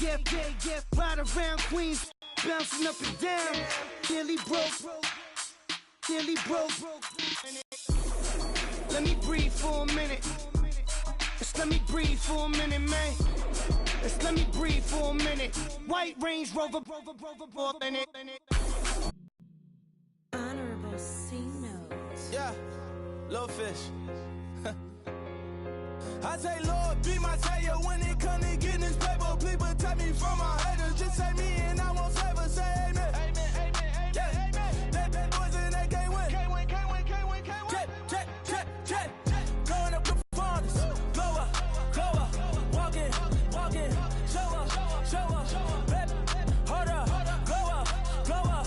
yeah. Ride around Queens, bouncing up and down. Nearly broke. Let me breathe for a minute. Just let me breathe for a minute, man. Just let me breathe for a minute. White Range Rover, in it. Honorable C note. Yeah, little fish. I say, Lord, be my savior when it come to getting this paper. Please protect me from my haters. Just say me and I won't ever say amen. Amen. Yeah. They boys and they can't win. Can't win. Jet. Going up the performance. Go up. Walking. Show up. Baby, hold up. Go up.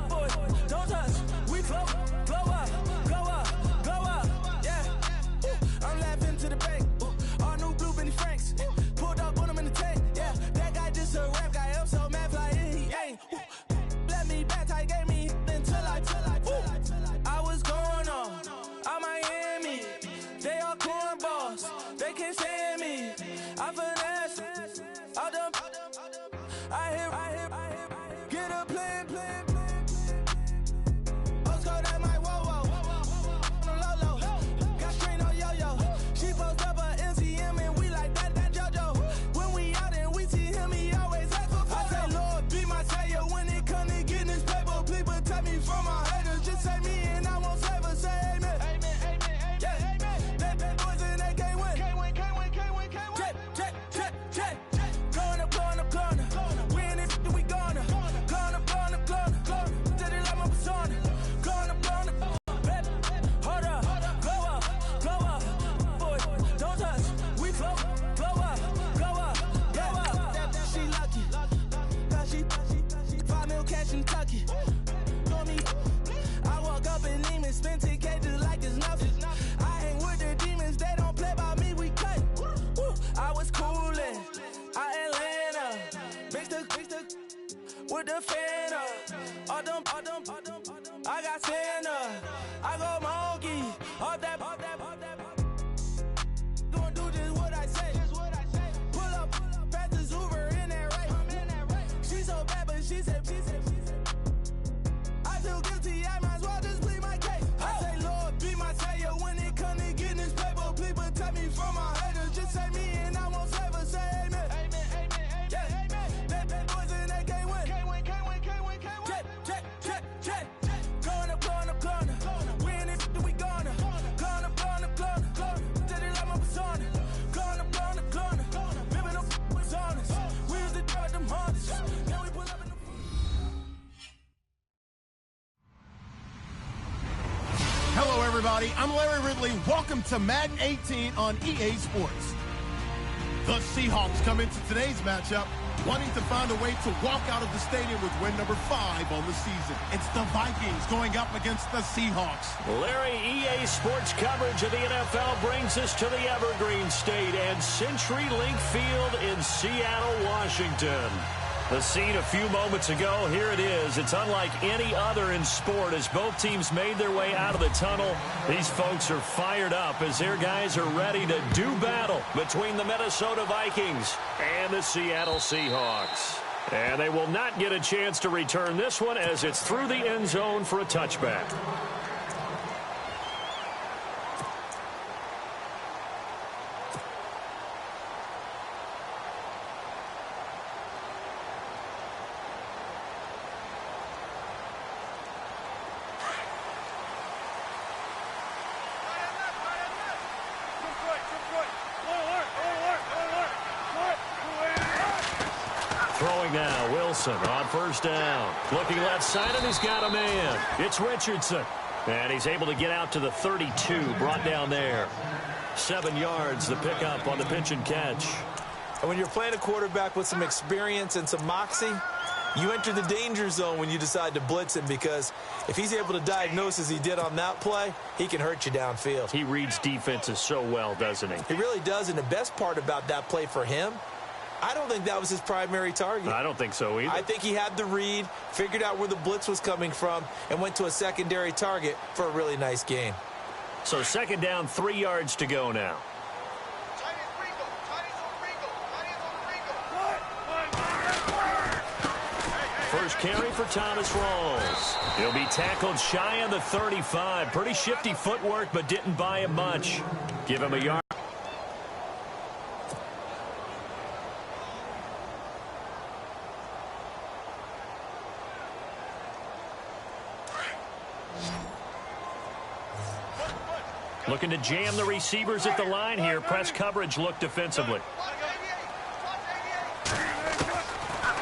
Boy, don't touch. We flow. Blow up. Yeah. I'm laughing to the bank. All new blue Benny Franks. Pulled up on him in the tank. Yeah. That guy just a rap guy. I'm so mad fly in. He ain't. Let me back. I gave me until I. I was going on. I'm Miami. They all cornballs. They can't stand me. I finesse. All them. I hear. Get a plan. Let's go that my whoa. Low. Got strain on yo. She post up a MCM and we like that JoJo. When we out and we see him, he always ask for photo. I say, Lord, be my savior when it come to getting this paper. Please protect me from my haters. Just say me and I won't ever say amen. Yeah. They boys and they can't win. Jet. Going up. We in it, we gonna. Going up. Did it like my persona. Going up. Baby, hold up. Blow up. Boy, don't touch. We flow. Blow up. Yeah. She lucky. Cause she 5 mil cash in Kentucky. Know me. I walk up in demons, spend 10K just like it's nothing. I hang with the demons, they don't play by me, we cut. I was coolin', Atlanta, mixed with the fan all them, I got Santa, I go monkey, all that. Don't do just what I say. Pull up, pass the Uber in that right. She so bad, but she said. I feel guilty, I might as well just plead my case. I say, Lord, be my savior when it come to getting this paper. Please protect me from my haters. Just say me and I won't ever say amen. Yeah. They boys and they can't win. Jet. Going up. We in it, we gonna. Going up. Did it like my persona. Going up. Living up was honest. We was the dirt, them hardest. Now we pull up in the. Hello, everybody. I'm Larry Ridley. Welcome to Madden 18 on EA Sports. The Seahawks come into today's matchup wanting to find a way to walk out of the stadium with win number 5 on the season. It's the Vikings going up against the Seahawks. Larry, EA Sports coverage of the NFL brings us to the Evergreen State and CenturyLink Field in Seattle, Washington. The scene a few moments ago, here it is. It's unlike any other in sport as both teams made their way out of the tunnel. These folks are fired up as their guys are ready to do battle between the Minnesota Vikings and the Seattle Seahawks. And they will not get a chance to return this one as it's through the end zone for a touchback. Throwing now, Wilson on first down. Looking left side, and he's got a man. It's Richardson. And he's able to get out to the 32, brought down there. 7 yards, the pickup on the pitch and catch. And when you're playing a quarterback with some experience and some moxie, you enter the danger zone when you decide to blitz him, because if he's able to diagnose as he did on that play, he can hurt you downfield. He reads defenses so well, doesn't he? He really does, and the best part about that play for him, I don't think that was his primary target. I don't think so either. I think he had the read, figured out where the blitz was coming from, and went to a secondary target for a really nice gain. So second down, 3 yards to go now. first carry for Thomas Rawls. He'll be tackled shy of the 35. Pretty shifty footwork, but didn't buy him much. Give him a yard. Looking to jam the receivers at the line here. Press coverage look defensively.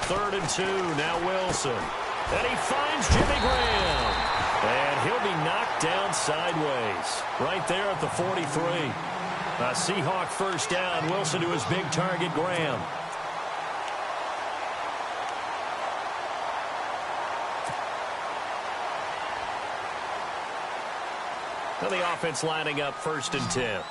3rd and 2. Now Wilson. And he finds Jimmy Graham. And he'll be knocked down sideways. Right there at the 43. A Seahawk first down. Wilson to his big target, Graham. Now the offense lining up 1st and 10.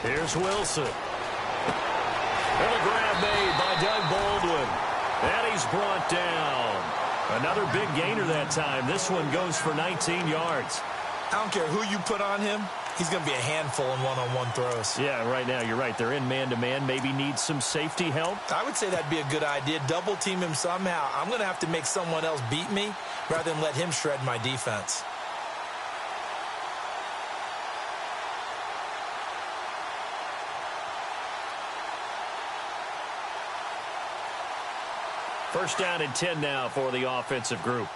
Here's Wilson. And a grab made by Doug Baldwin. And he's brought down. Another big gainer that time. This one goes for 19 yards. I don't care who you put on him. He's going to be a handful in one-on-one throws. Yeah, right now, you're right. They're in man-to-man. Maybe needs some safety help. I would say that'd be a good idea. Double team him somehow. I'm going to have to make someone else beat me rather than let him shred my defense. First down and 10 now for the offensive group.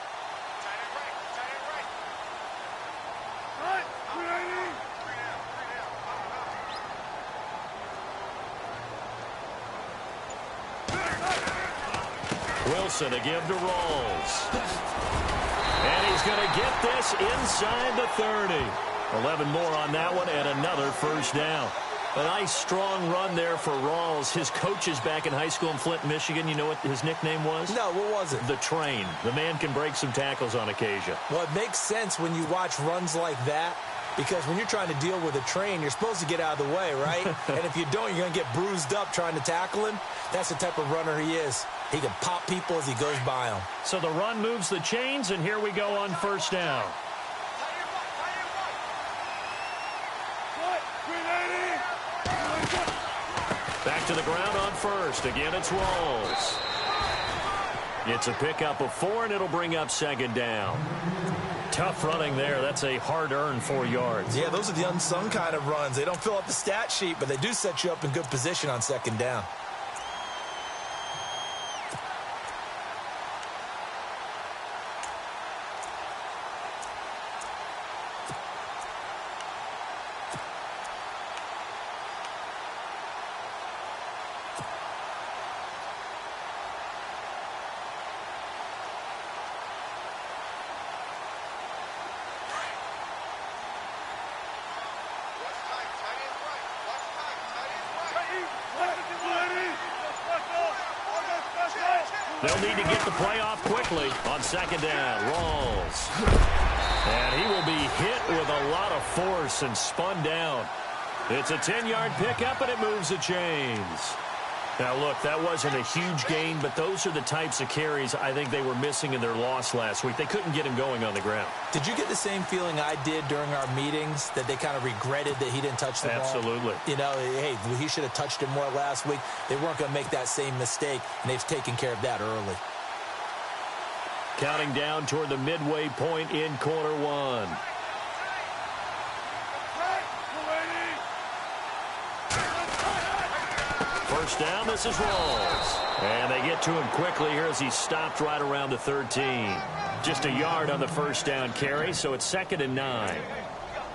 Wilson to give to Rawls. And he's going to get this inside the 30. 11 more on that one and another first down. A nice strong run there for Rawls. His coaches back in high school in Flint, Michigan, you know what his nickname was? No, what was it? The Train. The man can break some tackles on occasion. Well, it makes sense when you watch runs like that, because when you're trying to deal with a train, you're supposed to get out of the way, right? And if you don't, you're going to get bruised up trying to tackle him. That's the type of runner he is. He can pop people as he goes by them. So the run moves the chains, and here we go on first down. Back to the ground on first. Again, it's Rawls. It's a pickup of 4, and it'll bring up 2nd down. Tough running there. That's a hard-earned 4 yards. Yeah, those are the unsung kind of runs. They don't fill up the stat sheet, but they do set you up in good position on 2nd down. They'll need to get the play off quickly on 2nd down. Rawls. And he will be hit with a lot of force and spun down. It's a 10-yard pickup, and it moves the chains. Now, look, that wasn't a huge gain, but those are the types of carries I think they were missing in their loss last week. They couldn't get him going on the ground. Did you get the same feeling I did during our meetings, that they kind of regretted that he didn't touch the ball? Absolutely. You know, hey, he should have touched it more last week. They weren't going to make that same mistake, and they've taken care of that early. Counting down toward the midway point in quarter one. First down, this is Rawls. And they get to him quickly here as he stopped right around the 13. Just a yard on the first down carry, so it's 2nd and 9.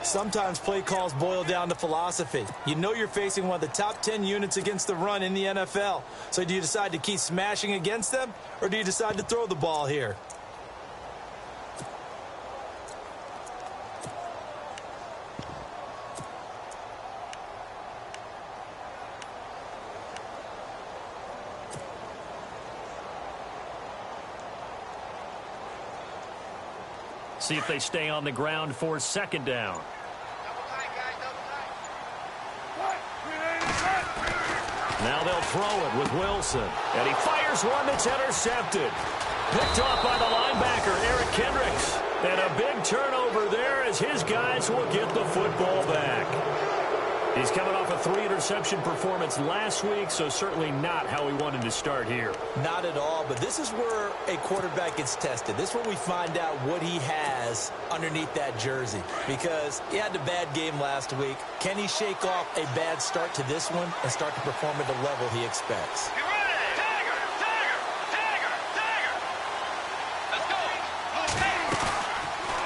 Sometimes play calls boil down to philosophy. You know you're facing one of the top 10 units against the run in the NFL. So do you decide to keep smashing against them, or do you decide to throw the ball here? See if they stay on the ground for 2nd down. Now they'll throw it with Wilson. And he fires one that's intercepted. Picked off by the linebacker, Eric Kendricks. And a big turnover there as his guys will get the football back. He's coming off a 3-interception performance last week, so certainly not how he wanted to start here. Not at all, but this is where a quarterback gets tested. This is where we find out what he has underneath that jersey, because he had a bad game last week. Can he shake off a bad start to this one and start to perform at the level he expects?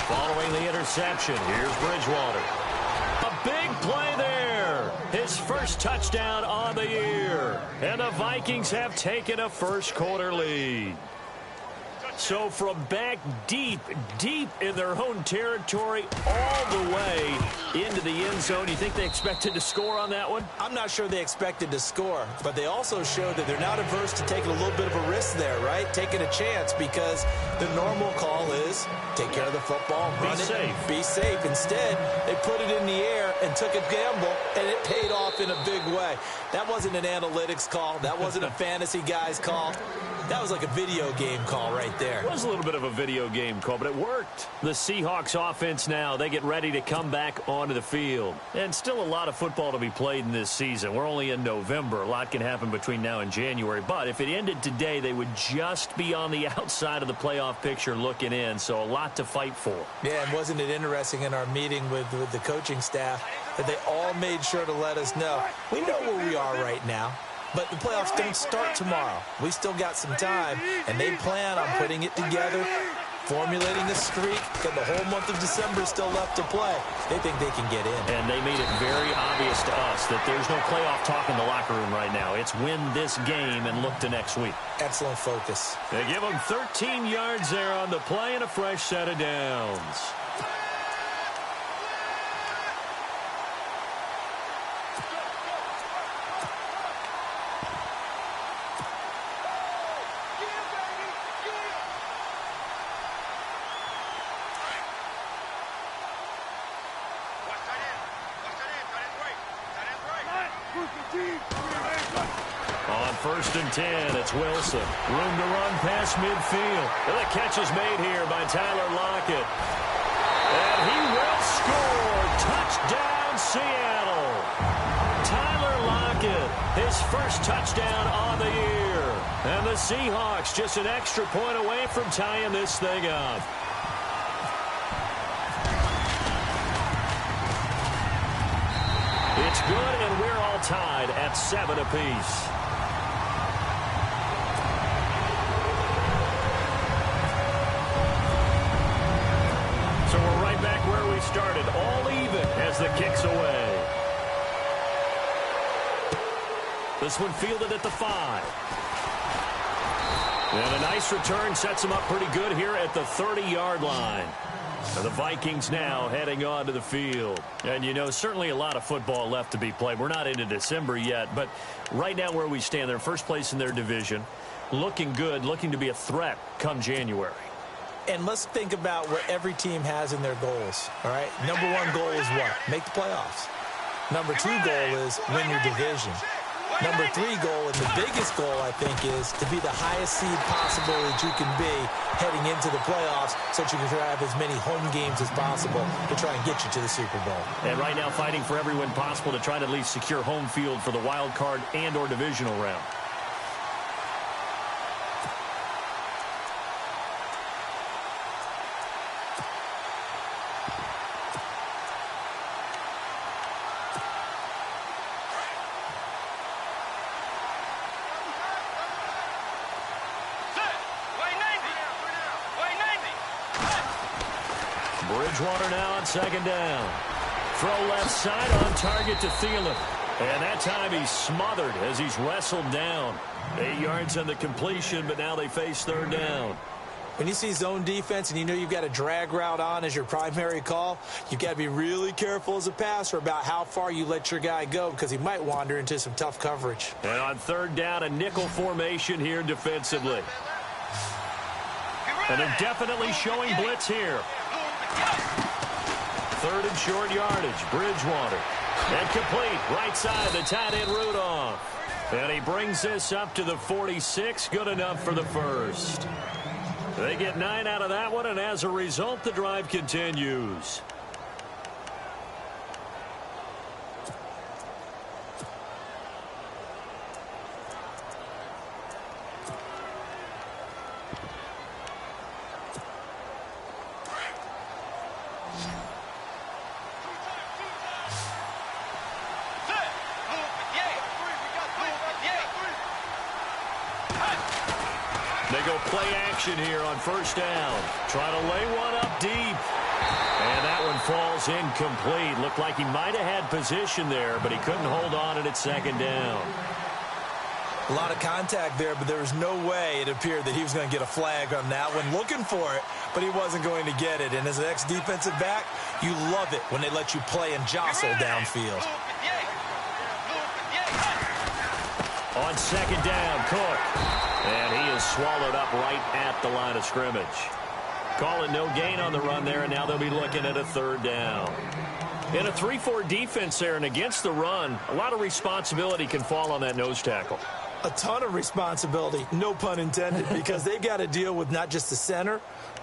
Following the interception, here's Bridgewater. A big play there. His first touchdown on the year. And the Vikings have taken a first-quarter lead. So from back deep in their own territory all the way into the end zone, you think they expected to score on that one? I'm not sure they expected to score, but they also showed that they're not averse to taking a little bit of a risk there, right? Taking a chance, because the normal call is take care of the football, run it, be safe. Instead, they put it in the air and took a gamble, and it paid off in a big way. That wasn't an analytics call. That wasn't a fantasy guy's call. That was like a video game call right there. It was a little bit of a video game call, but it worked. The Seahawks offense now, they get ready to come back onto the field. And still a lot of football to be played in this season. We're only in November. A lot can happen between now and January. But if it ended today, they would just be on the outside of the playoff picture looking in. So a lot to fight for. Yeah, and wasn't it interesting in our meeting with the coaching staff that they all made sure to let us know, we know where we are right now. But the playoffs don't start tomorrow. We still got some time, and they plan on putting it together, formulating a streak, and the whole month of December is still left to play. They think they can get in. And they made it very obvious to us that there's no playoff talk in the locker room right now. It's win this game and look to next week. Excellent focus. They give them 13 yards there on the play and a fresh set of downs. On 1st and 10, it's Wilson. Room to run past midfield. And the catch is made here by Tyler Lockett. And he will score. Touchdown, Seattle. Tyler Lockett, his first touchdown on the year. And the Seahawks just an extra point away from tying this thing up. It's good, and we're all tied at 7 apiece. So we're right back where we started, all even as the kick's away. This one fielded at the 5. And a nice return sets him up pretty good here at the 30-yard line. And the Vikings now heading on to the field. And, you know, certainly a lot of football left to be played. We're not into December yet, but right now where we stand, they're first place in their division. Looking good, looking to be a threat come January. And let's think about what every team has in their goals, all right? Number 1 goal is what? Make the playoffs. Number 2 goal is win your division. Number 3 goal, and the biggest goal, I think, is to be the highest seed possible that you can be heading into the playoffs so that you can try to have as many home games as possible to try and get you to the Super Bowl. And right now fighting for every win possible to try to at least secure home field for the wild card and or divisional round. Bridgewater now on 2nd down. Throw left side on target to Thielen. And that time he's smothered as he's wrestled down. 8 yards on the completion, but now they face 3rd down. When you see zone defense and you know you've got a drag route on as your primary call, you've got to be really careful as a passer about how far you let your guy go because he might wander into some tough coverage. And on 3rd down, a nickel formation here defensively. And they're definitely showing blitz here. 3rd and short yardage. Bridgewater. And complete. Right side, the tight end Rudolph. And he brings this up to the 46. Good enough for the first. They get 9 out of that one, and as a result, the drive continues. They go play action here on first down. Try to lay one up deep. And that one falls incomplete. Looked like he might have had position there, but he couldn't hold on at second down. A lot of contact there, but there was no way it appeared that he was going to get a flag on that one. Looking for it, but he wasn't going to get it. And as an ex-defensive back, you love it when they let you play and jostle downfield. On second down, Cook. And he is swallowed up right at the line of scrimmage. Call it no gain on the run there, and now they'll be looking at a third down. In a 3-4 defense there and against the run, a lot of responsibility can fall on that nose tackle. A ton of responsibility, no pun intended, because they've got to deal with not just the center,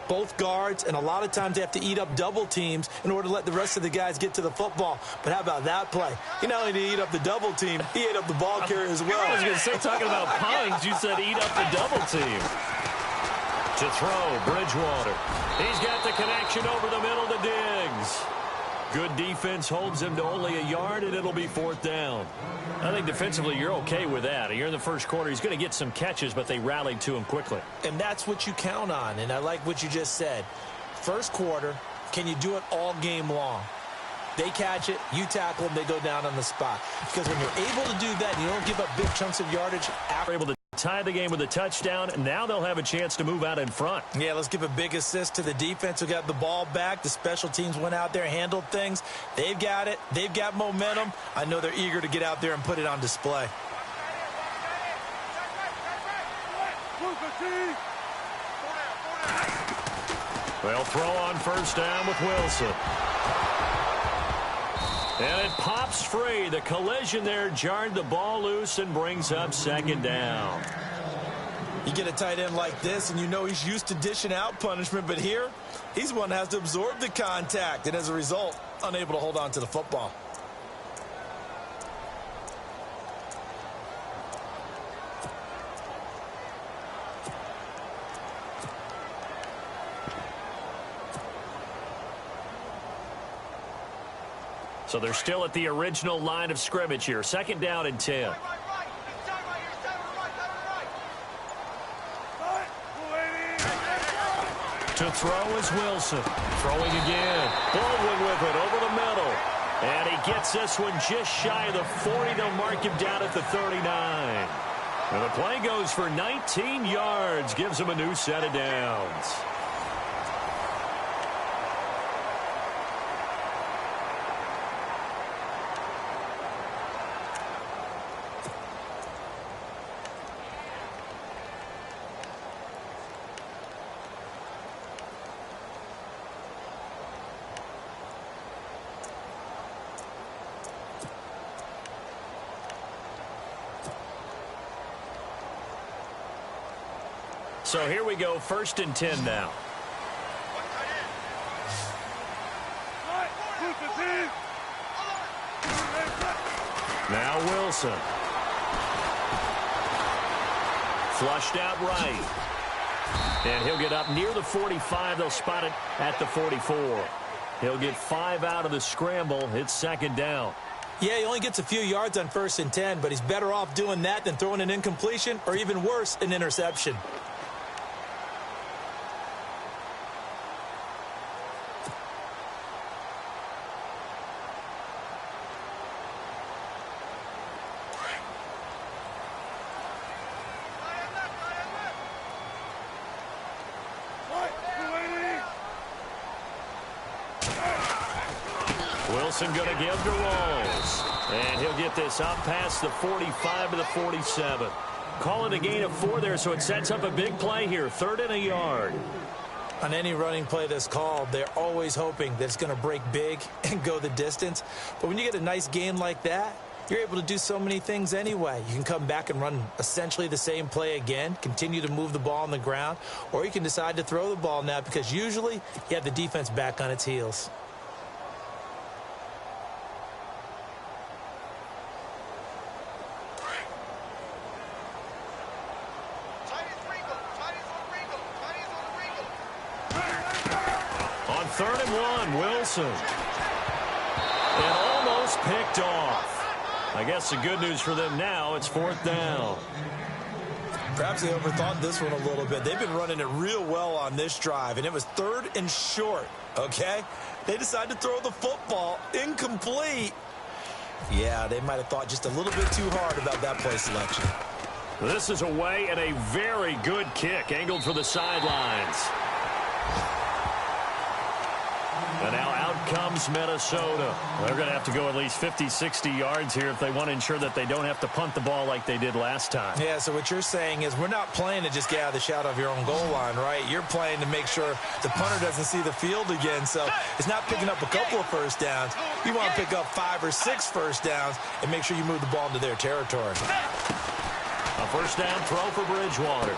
both guards, and a lot of times they have to eat up double teams in order to let the rest of the guys get to the football. But how about that play? He not only did he eat up the double team, he ate up the ball carrier as well. I was going to say, talking about puns, you said eat up the double team. To throw, Bridgewater. He's got the connection over the middle to Diggs. Good defense holds him to only a yard, and it'll be fourth down. I think defensively you're okay with that. You're in the first quarter. He's going to get some catches, but they rallied to him quickly. And that's what you count on, and I like what you just said. First quarter, can you do it all game long? They catch it, you tackle them, they go down on the spot. Because when you're able to do that, and you don't give up big chunks of yardage. They're able to tie the game with a touchdown, and now they'll have a chance to move out in front. Yeah, let's give a big assist to the defense who got the ball back. The special teams went out there, handled things. They've got it. They've got momentum. I know they're eager to get out there and put it on display. They'll throw on first down with Wilson. And it pops free. The collision there jarred the ball loose and brings up second down. You get a tight end like this, and you know he's used to dishing out punishment, but here, he's the one that has to absorb the contact, and as a result, unable to hold on to the football. So they're still at the original line of scrimmage here. Second down and 10. To throw is Wilson. Throwing again. Baldwin with it over the middle. And he gets this one just shy of the 40. They'll mark him down at the 39. And the play goes for 19 yards. Gives him a new set of downs. So here we go, first and 10 now. Now Wilson. Flushed out right. And he'll get up near the 45. They'll spot it at the 44. He'll get 5 out of the scramble. It's second down. Yeah, he only gets a few yards on first and 10, but he's better off doing that than throwing an incompletion or even worse, an interception. Wilson going to give to Rolls. And he'll get this up past the 45 to the 47. Call it a gain of 4 there, so it sets up a big play here. 3rd and a yard. On any running play that's called, they're always hoping that it's going to break big and go the distance. But when you get a nice gain like that, you're able to do so many things anyway. You can come back and run essentially the same play again, continue to move the ball on the ground, or you can decide to throw the ball now because usually you have the defense back on its heels. On 3rd and 1, Wilson. And almost picked off. I guess the good news for them now, it's 4th down. Perhaps they overthought this one a little bit. They've been running it real well on this drive, and it was 3rd and short, okay? They decided to throw the football incomplete. Yeah, they might have thought just a little bit too hard about that play selection. This is away and a very good kick angled for the sidelines. And now out comes Minnesota. They're going to have to go at least 50, 60 yards here if they want to ensure that they don't have to punt the ball like they did last time. Yeah, so what you're saying is we're not playing to just get out of the shadow of your own goal line, right? You're playing to make sure the punter doesn't see the field again. So it's not picking up a couple of first downs. You want to pick up 5 or 6 first downs and make sure you move the ball into their territory. A first down throw for Bridgewater.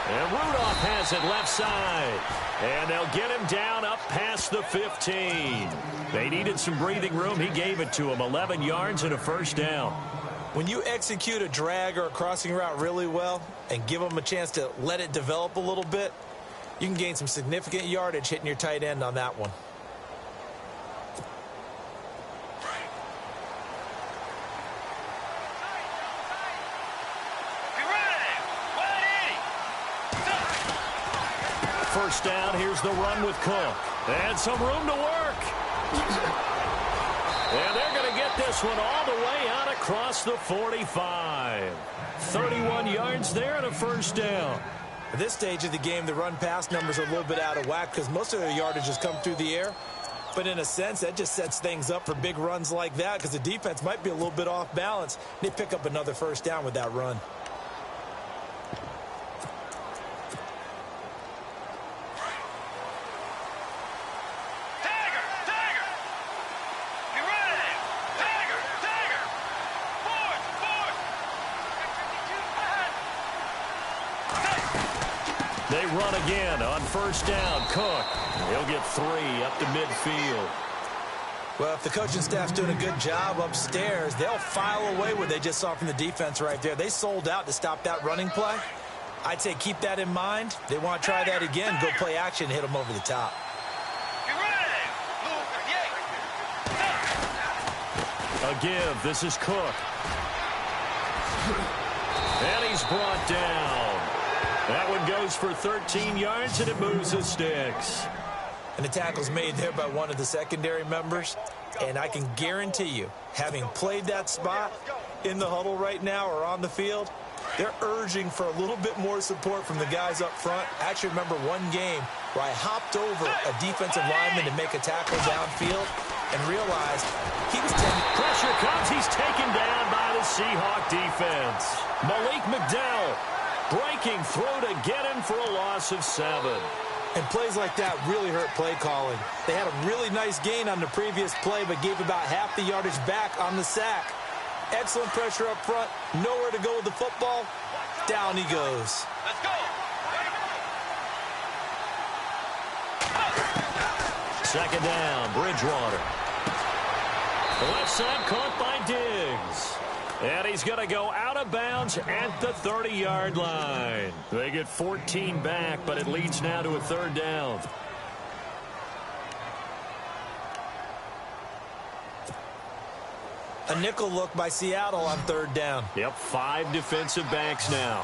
And Rudolph has it left side. And they'll get him down up past the 15. They needed some breathing room. He gave it to him. 11 yards and a first down. When you execute a drag or a crossing route really well and give them a chance to let it develop a little bit, you can gain some significant yardage hitting your tight end on that one. First down, here's the run with Cook. And some room to work. And they're going to get this one all the way out across the 45. 31 yards there and a first down. At this stage of the game, the run-pass numbers are a little bit out of whack because most of their yardage has come through the air. But in a sense, that just sets things up for big runs like that because the defense might be a little bit off balance. They pick up another first down with that run. They run again on first down. Cook, he'll get 3 up to midfield. Well, if the coaching staff's doing a good job upstairs, they'll file away what they just saw from the defense right there. They sold out to stop that running play. I'd say keep that in mind. They want to try that again, go play action, hit them over the top. A give. This is Cook. And he's brought down. That one goes for 13 yards, and it moves the sticks. And the tackle's made there by one of the secondary members. And I can guarantee you, having played that spot in the huddle right now or on the field, they're urging for a little bit more support from the guys up front. I actually remember one game where I hopped over a defensive lineman to make a tackle downfield and realized he was taking... Pressure comes. He's taken down by the Seahawk defense. Malik McDowell breaking through to get him for a loss of 7. And plays like that really hurt play calling. They had a really nice gain on the previous play, but gave about half the yardage back on the sack. Excellent pressure up front. Nowhere to go with the football. Down he goes. Let's go. Second down, Bridgewater. The left side caught by Diggs. And he's going to go out of bounds at the 30-yard line. They get 14 back, but it leads now to a third down. A nickel look by Seattle on third down. Yep, 5 defensive backs now.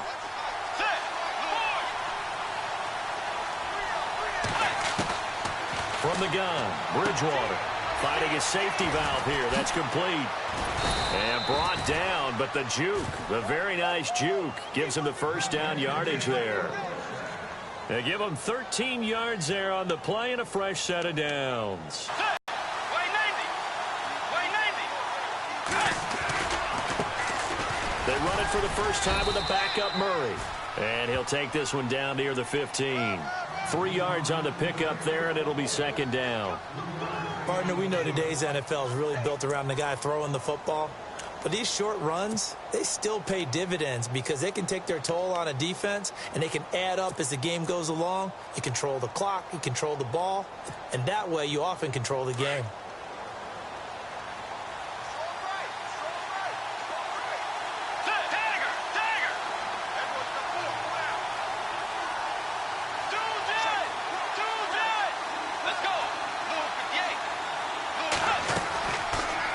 From the gun, Bridgewater finding his safety valve here. That's complete. And brought down, but the juke, the very nice juke, gives him the first down yardage there. They give him 13 yards there on the play and a fresh set of downs. They run it for the first time with a backup Murray. And he'll take this one down near the 15. 3 yards on the pickup there, and it'll be second down. Partner, we know today's NFL is really built around the guy throwing the football. But these short runs, they still pay dividends because they can take their toll on a defense, and they can add up as the game goes along. You control the clock, you control the ball, and that way you often control the game.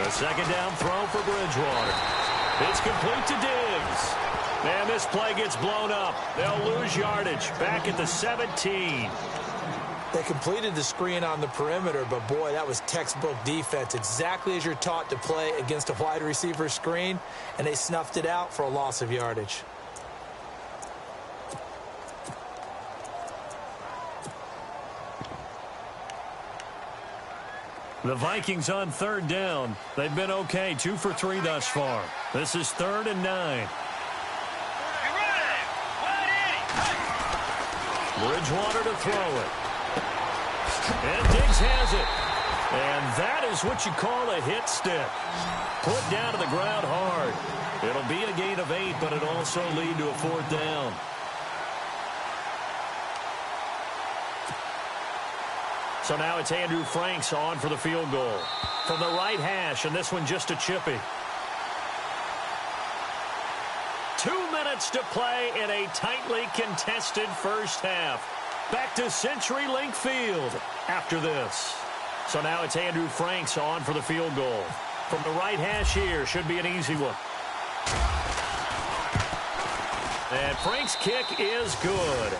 A second down throw for Bridgewater. It's complete to Diggs. And this play gets blown up. They'll lose yardage back at the 17. They completed the screen on the perimeter, but boy, that was textbook defense. Exactly as you're taught to play against a wide receiver screen, and they snuffed it out for a loss of yardage. The Vikings on third down. They've been okay, 2 for 3 thus far. This is 3rd and 9. Bridgewater to throw it. And Diggs has it. And that is what you call a hit stick. Put down to the ground hard. It'll be a gain of 8, but it'll also lead to a 4th down. So now it's Andrew Franks on for the field goal. From the right hash, and this one just a chippy. 2 minutes to play in a tightly contested first half. Back to CenturyLink Field after this. So now it's Andrew Franks on for the field goal. From the right hash here, should be an easy one. And Franks' kick is good.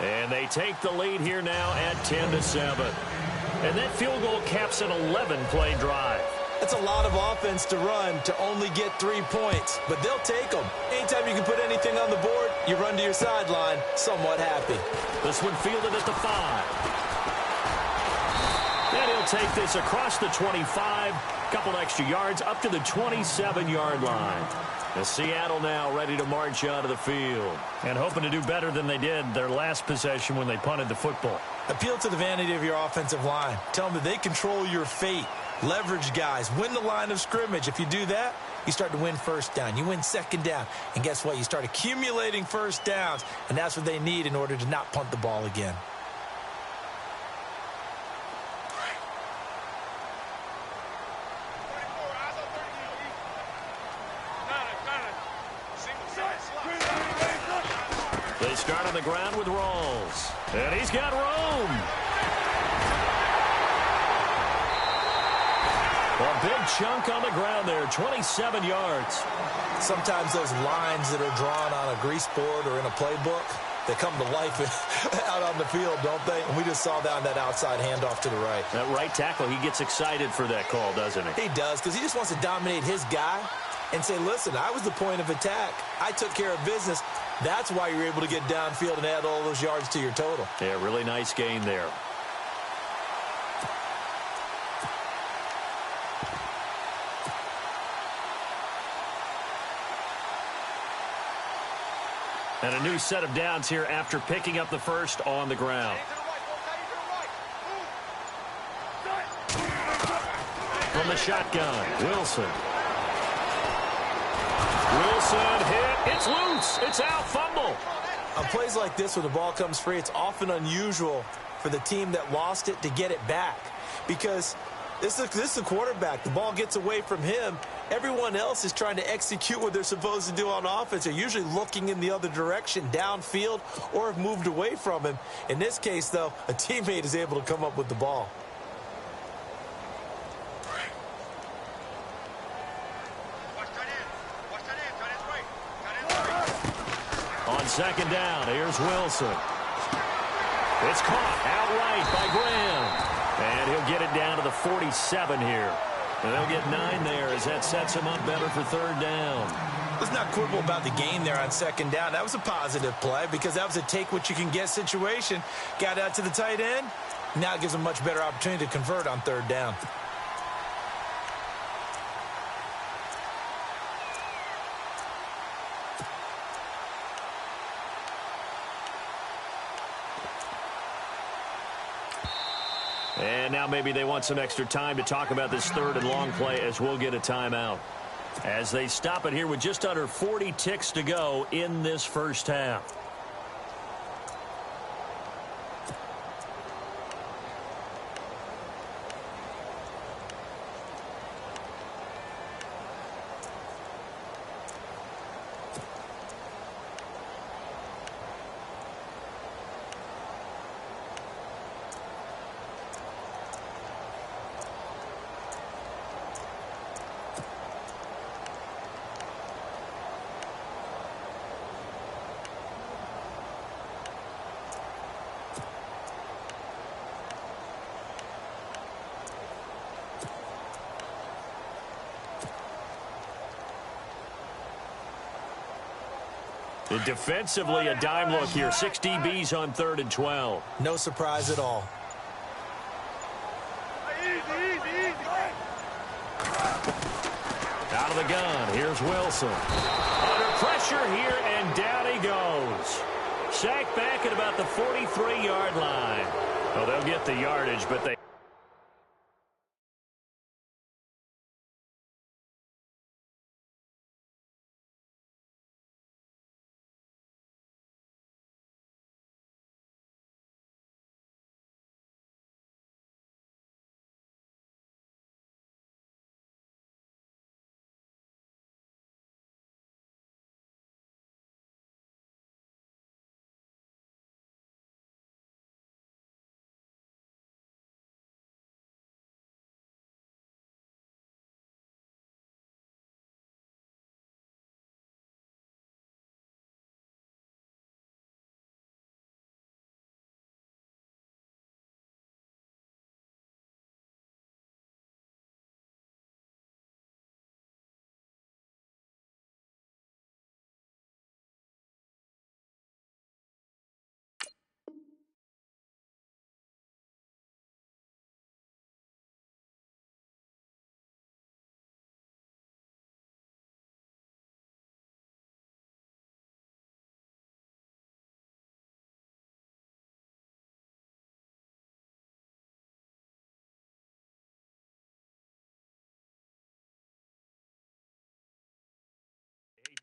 And they take the lead here now at 10-7. And that field goal caps an 11-play drive. That's a lot of offense to run to only get 3 points, but they'll take them. Anytime you can put anything on the board, you run to your sideline somewhat happy. This one fielded at the 5. And he'll take this across the 25, couple extra yards up to the 27-yard line. And Seattle now ready to march out of the field and hoping to do better than they did their last possession when they punted the football. Appeal to the vanity of your offensive line. Tell them that they control your fate. Leverage guys. Win the line of scrimmage. If you do that, you start to win first down. You win second down. And guess what? You start accumulating first downs. And that's what they need in order to not punt the ball again. They start on the ground with Rawls. And he's got room. A big chunk on the ground there, 27 yards. Sometimes those lines that are drawn on a grease board or in a playbook, they come to life out on the field, don't they? And we just saw that on that outside handoff to the right. That right tackle, he gets excited for that call, doesn't he? He does, because he just wants to dominate his guy and say, listen, I was the point of attack. I took care of business. That's why you're able to get downfield and add all those yards to your total. Yeah, really nice gain there. And a new set of downs here after picking up the first on the ground. From the shotgun, Wilson. Wilson hit. It's loose. It's out. Fumble. On plays like this where the ball comes free, it's often unusual for the team that lost it to get it back. Because this is the quarterback. The ball gets away from him. Everyone else is trying to execute what they're supposed to do on offense. They're usually looking in the other direction, downfield, or have moved away from him. In this case, though, a teammate is able to come up with the ball. On second down, here's Wilson. It's caught outright by Graham. And he'll get it down to the 47 here. And they'll get 9 there as that sets him up better for third down. Let's not quibble about the gain there on second down. That was a positive play because that was a take-what-you-can-get situation. Got out to the tight end. Now it gives him a much better opportunity to convert on third down. And now maybe they want some extra time to talk about this third and long play as we'll get a timeout. As they stop it here with just under 40 ticks to go in this first half. And defensively, a dime look here. 6 DBs on 3rd and 12. No surprise at all. Out of the gun, here's Wilson. Under pressure here, and down he goes. Sacked back at about the 43-yard line. Well, they'll get the yardage, but they...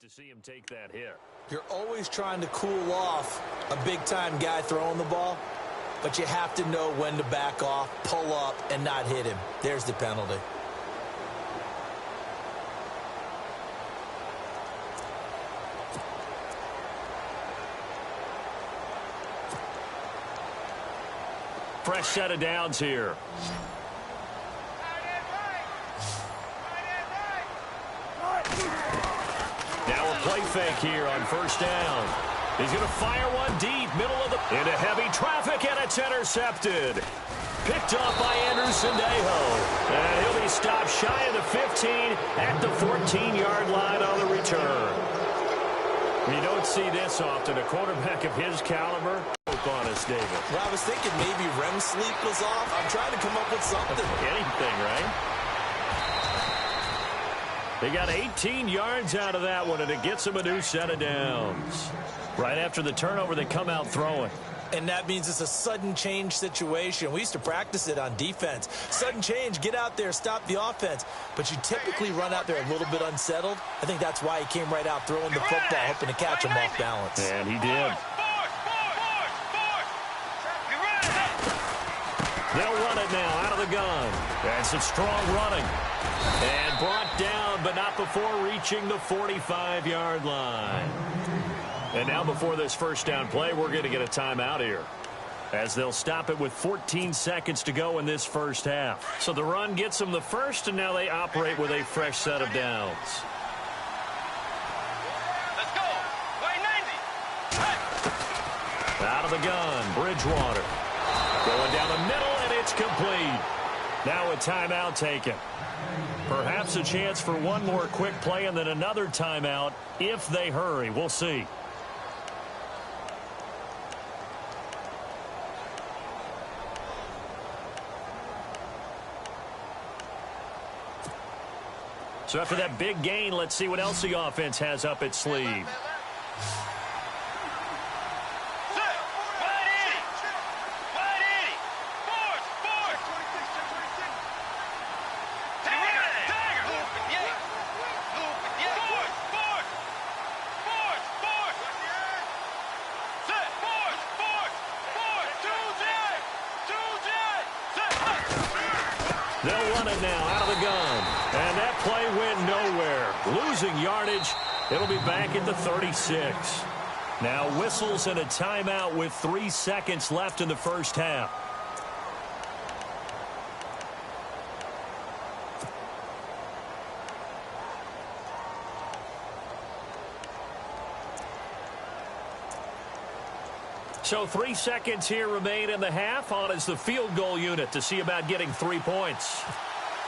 to see him take that hit. You're always trying to cool off a big-time guy throwing the ball, but you have to know when to back off, pull up, and not hit him. There's the penalty. Fresh set of downs here. Now a play fake here on 1st down. He's going to fire one deep, middle of the... into heavy traffic, and it's intercepted. Picked off by Anderson Dejo. And he'll be stopped shy of the 15 at the 14-yard line on the return. You don't see this often. A quarterback of his caliber. On us, David. Well, I was thinking maybe REM sleep was off. I'm trying to come up with something. Anything, right? They got 18 yards out of that one, and it gets them a new set of downs. Right after the turnover, they come out throwing. And that means it's a sudden change situation. We used to practice it on defense. Sudden change, get out there, stop the offense. But you typically run out there a little bit unsettled. I think that's why he came right out throwing the football, hoping to catch him off balance. And he did. They'll run it now out of the gun. And some strong running. And brought down, but not before reaching the 45-yard line. And now before this first down play, we're going to get a timeout here, as they'll stop it with 14 seconds to go in this first half. So the run gets them the first, and now they operate with a fresh set of downs. Let's go. Way 90. Hey. Out of the gun, Bridgewater. Going down the middle, and it's complete. Now a timeout taken. Perhaps a chance for one more quick play and then another timeout if they hurry. We'll see. So after that big gain, let's see what else the offense has up its sleeve. They'll run it now out of the gun. And that play went nowhere. Losing yardage. It'll be back at the 36. Now whistles and a timeout with 3 seconds left in the first half. So 3 seconds here remain in the half. On is the field goal unit to see about getting 3 points.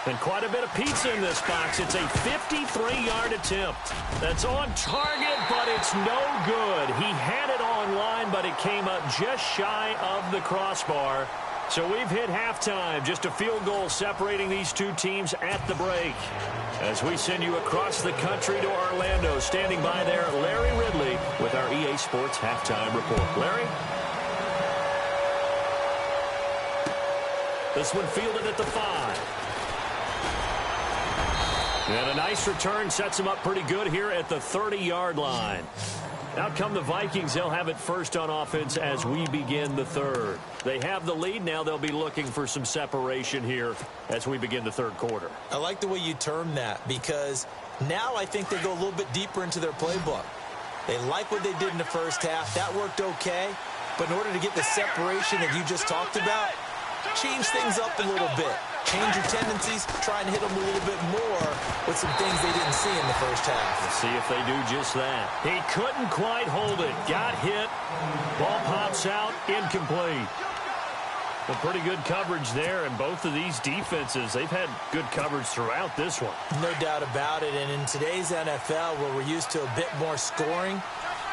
And quite a bit of pizza in this box. It's a 53-yard attempt. That's on target, but it's no good. He had it on line, but it came up just shy of the crossbar. So we've hit halftime. Just a field goal separating these two teams at the break. As we send you across the country to Orlando, standing by there, Larry Ridley with our EA Sports Halftime Report. Larry? This one fielded at the 5. And a nice return sets him up pretty good here at the 30-yard line. Out come the Vikings. They'll have it first on offense as we begin the third. They have the lead. Now they'll be looking for some separation here as we begin the third quarter. I like the way you term that because now I think they go a little bit deeper into their playbook. They like what they did in the first half. That worked okay. But in order to get the separation that you just talked about, change things up a little bit. Change your tendencies, try and hit them a little bit more with some things they didn't see in the first half. Let's see if they do just that. He couldn't quite hold it. Got hit. Ball pops out. Incomplete. Well, pretty good coverage there, and both of these defenses, they've had good coverage throughout this one. No doubt about it, and in today's NFL, where we're used to a bit more scoring,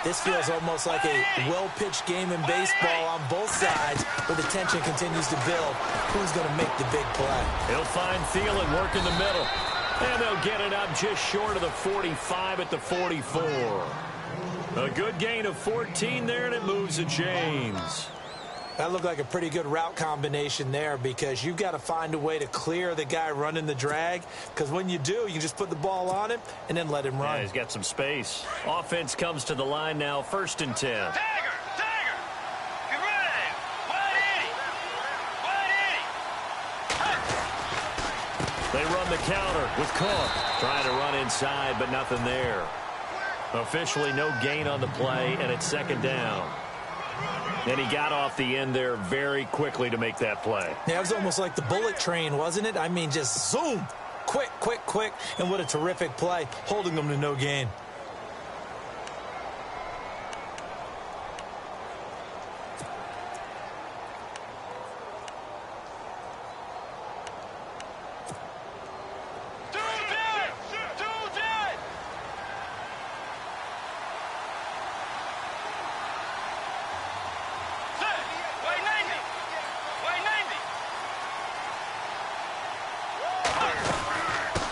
this feels almost like a well-pitched game in baseball on both sides where the tension continues to build. Who's going to make the big play? He'll find Thielen, work in the middle. And they'll get it up just short of the 45 at the 44. A good gain of 14 there, and it moves to James. That looked like a pretty good route combination there because you've got to find a way to clear the guy running the drag because when you do, you just put the ball on him and then let him run. Yeah, he's got some space. Offense comes to the line now, 1st and 10. Tiger! Get ready! 180! 180! They run the counter with Cook. Trying to run inside, but nothing there. Officially no gain on the play, and it's 2nd down. And he got off the end there very quickly to make that play. Yeah, it was almost like the bullet train, wasn't it? I mean, just zoom. Quick, quick, quick. And what a terrific play, holding them to no gain.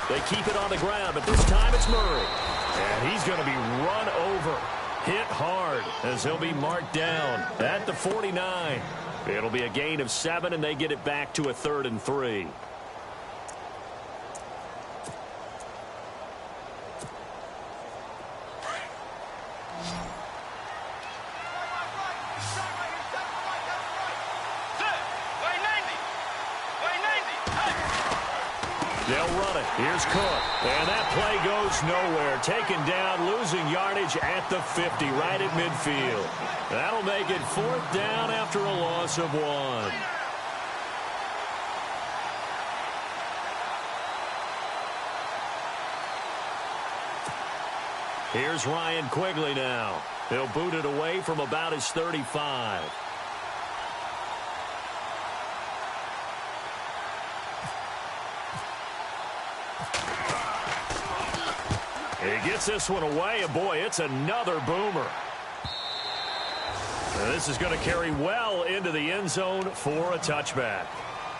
They keep it on the ground, but this time it's Murray. And he's going to be run over. Hit hard as he'll be marked down at the 49. It'll be a gain of 7, and they get it back to a 3rd and 3. They'll run it. Here's Cook. And that play goes nowhere. Taken down, losing yardage at the 50, right at midfield. That'll make it 4th down after a loss of 1. Here's Ryan Quigley now. He'll boot it away from about his 35. He gets this one away, and boy, it's another boomer. And this is going to carry well into the end zone for a touchback.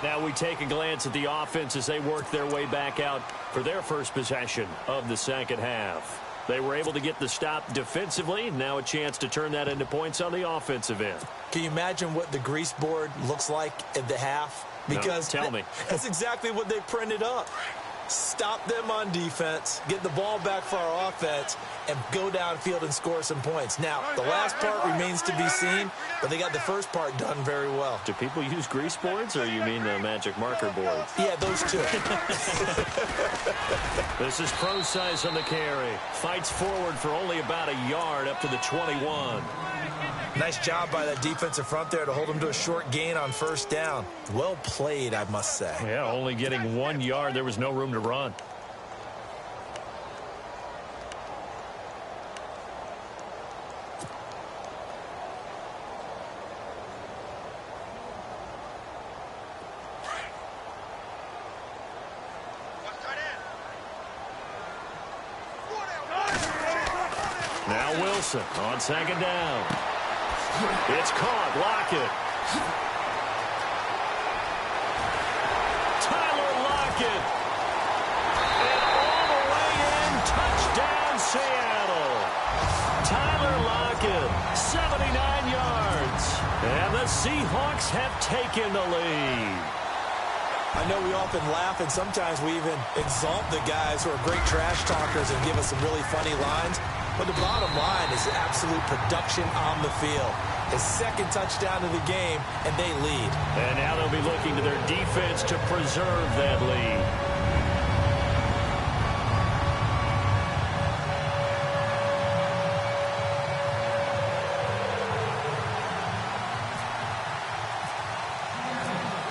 Now we take a glance at the offense as they work their way back out for their first possession of the 2nd half. They were able to get the stop defensively. Now a chance to turn that into points on the offensive end. Can you imagine what the grease board looks like at the half? Because no, tell me. That's exactly what they printed up. Stop them on defense, get the ball back for our offense, and go downfield and score some points. Now, the last part remains to be seen, but they got the first part done very well. Do people use grease boards, or you mean the magic marker boards? Yeah, those two. This is Pro Size on the carry. Fights forward for only about a yard up to the 21. Nice job by that defensive front there to hold them to a short gain on 1st down. Well played, I must say. Yeah, only getting 1 yard. There was no room to run. Now Wilson on second down. It's caught. Lockett. Tyler Lockett. And all the way in. Touchdown, Seattle. Tyler Lockett, 79 yards. And the Seahawks have taken the lead. I know we often laugh, and sometimes we even exalt the guys who are great trash talkers and give us some really funny lines. But the bottom line is absolute production on the field. His second touchdown of the game, and they lead. And now they'll be looking to their defense to preserve that lead.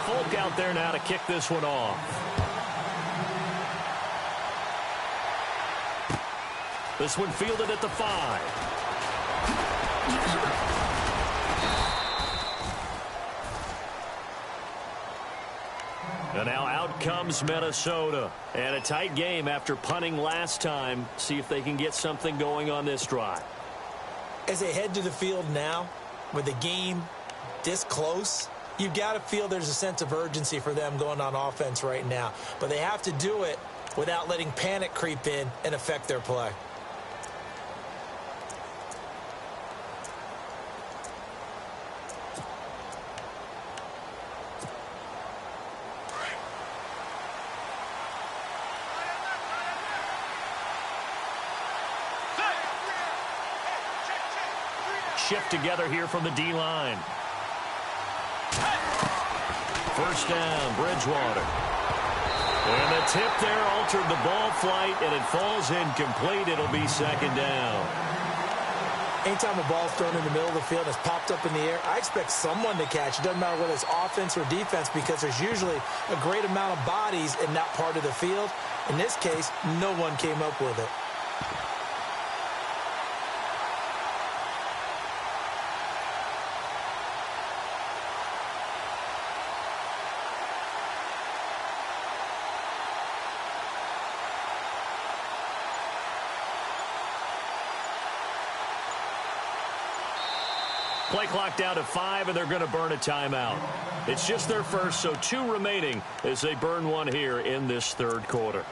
Folk out there now to kick this one off. This one fielded at the 5. And now out comes Minnesota. And a tight game after punting last time. See if they can get something going on this drive. As they head to the field now, with the game this close, you've got to feel there's a sense of urgency for them going on offense right now. But they have to do it without letting panic creep in and affect their play. Shift together here from the D-line. First down, Bridgewater. And the tip there altered the ball flight, and it falls incomplete. It'll be second down. Anytime a ball's thrown in the middle of the field and it's popped up in the air, I expect someone to catch. It doesn't matter whether it's offense or defense, because there's usually a great amount of bodies in that part of the field. In this case, no one came up with it. Play clock down to 5, and they're going to burn a timeout. It's just their first, so 2 remaining as they burn one here in this third quarter.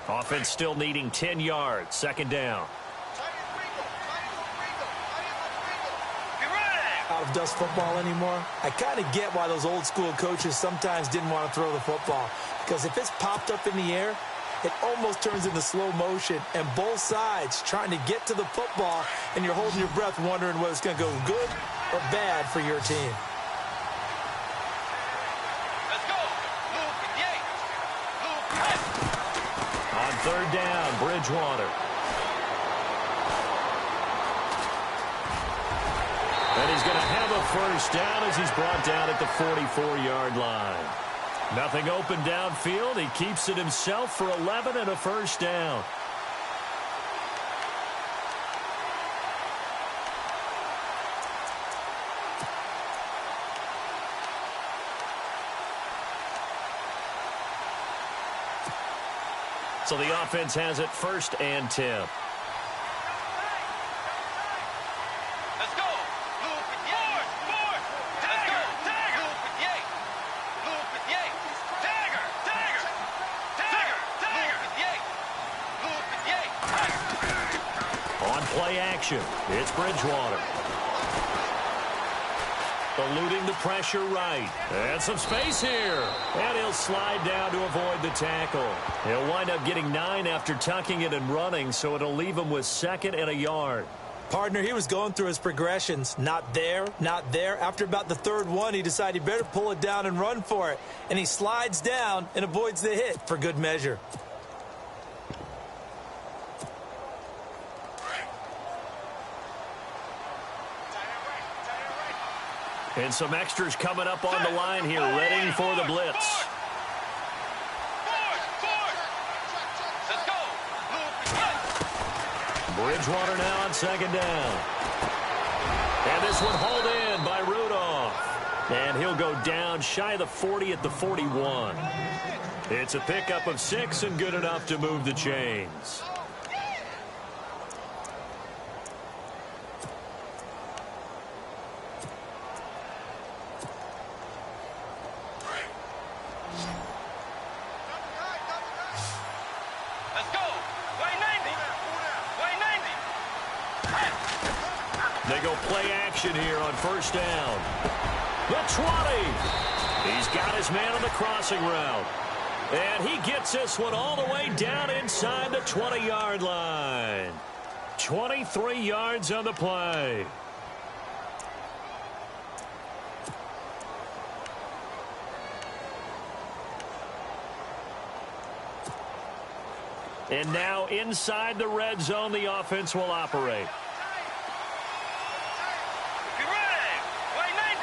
Offense still needing 10 yards. Second down. Out of dust football anymore. I kind of get why those old school coaches sometimes didn't want to throw the football, because if it's popped up in the air, it almost turns into slow motion, and both sides trying to get to the football, and you're holding your breath wondering whether it's going to go good or bad for your team. Let's go. On third down, Bridgewater. And he's going to have a first down as he's brought down at the 44-yard line. Nothing open downfield. He keeps it himself for 11 and a first down. So the offense has it first and 10. It's Bridgewater. Eluding the pressure right. And some space here. And he'll slide down to avoid the tackle. He'll wind up getting 9 after tucking it and running, so it'll leave him with 2nd and a yard. Partner, he was going through his progressions. Not there, not there. After about the 3rd one, he decided he better pull it down and run for it. And he slides down and avoids the hit for good measure. And some extras coming up on the line here, ready for the blitz. Let's go. Bridgewater now on second down. And this one hauled in by Rudolph. And he'll go down shy of the 40 at the 41. It's a pickup of 6 and good enough to move the chains. Let's go. Way 90. Way 90. They go play action here on first down. The 20. He's got his man on the crossing route. And he gets this one all the way down inside the 20-yard line. 23 yards on the play. And now inside the red zone, the offense will operate. Be ready. Way 90.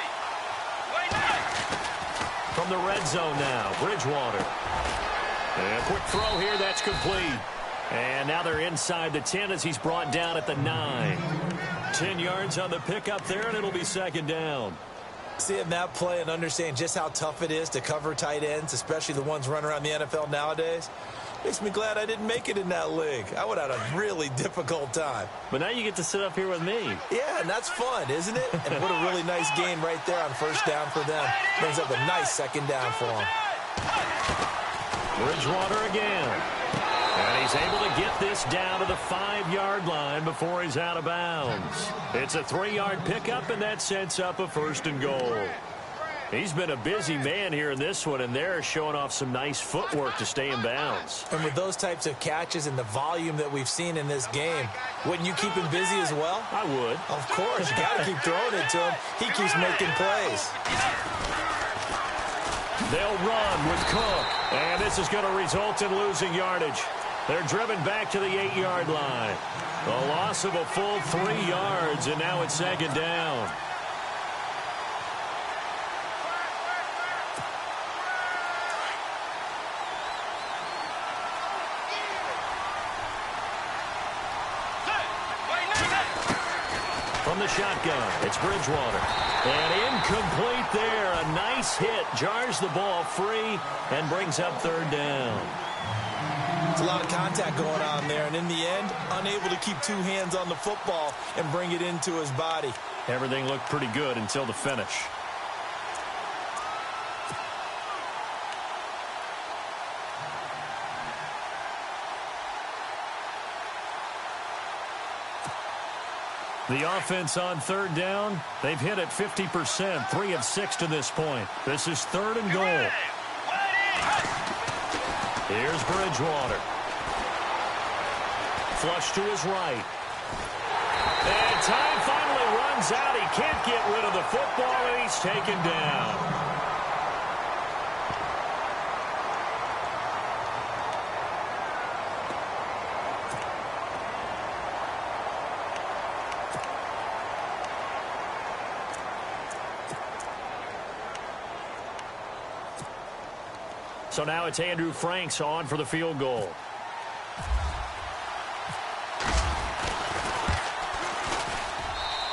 Way 90. From the red zone now, Bridgewater. And a quick throw here, that's complete. And now they're inside the 10 as he's brought down at the 9. 10 yards on the pickup there, and it'll be second down. Seeing that play and understand just how tough it is to cover tight ends, especially the ones running around the NFL nowadays, makes me glad I didn't make it in that league. I would have had a really difficult time. But now you get to sit up here with me. Yeah, and that's fun, isn't it? And what a really nice game right there on first down for them. Brings up a nice second down for them. Bridgewater again. And he's able to get this down to the 5-yard line before he's out of bounds. It's a 3-yard pickup, and that sets up a first and goal. He's been a busy man here in this one, and they're showing off some nice footwork to stay in bounds. And with those types of catches and the volume that we've seen in this game, wouldn't you keep him busy as well? I would. Of course. You got to keep throwing it to him. He keeps making plays. They'll run with Cook, and this is going to result in losing yardage. They're driven back to the 8-yard line. A loss of a full 3 yards, and now it's second down. From the shotgun, it's Bridgewater. And incomplete there. A nice hit. Jars the ball free and brings up third down. There's a lot of contact going on there, and in the end, unable to keep 2 hands on the football and bring it into his body. Everything looked pretty good until the finish. The offense on third down, they've hit it 50%, 3 of 6 to this point. This is third and goal. Here's Bridgewater. Flush to his right. And time finally runs out. He can't get rid of the football, and he's taken down. So now it's Andrew Franks on for the field goal.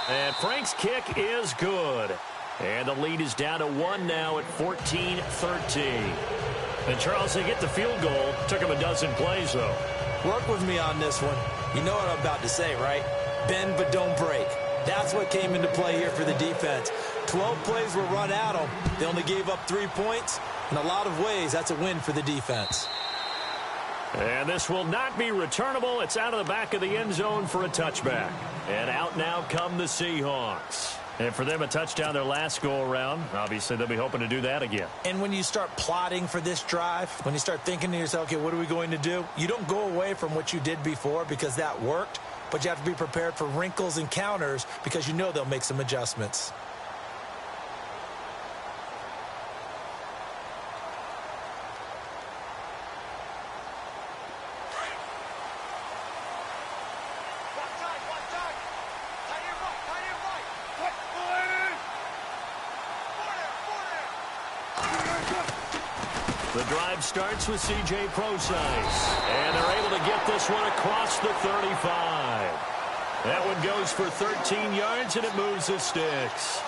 And Frank's kick is good. And the lead is down to 1 now at 14-13. And Charles, they get the field goal. Took him a dozen plays, though. Work with me on this one. You know what I'm about to say, right? Bend but don't break. That's what came into play here for the defense. 12 plays were run at them. They only gave up 3 points. In a lot of ways, that's a win for the defense. And this will not be returnable. It's out of the back of the end zone for a touchback. And out now come the Seahawks. And for them, a touchdown their last go-around. Obviously, they'll be hoping to do that again. And when you start plotting for this drive, when you start thinking to yourself, okay, what are we going to do? You don't go away from what you did before because that worked, but you have to be prepared for wrinkles and counters because you know they'll make some adjustments. The drive starts with C.J. Prosise. And they're able to get this one across the 35. That one goes for 13 yards, and it moves the sticks.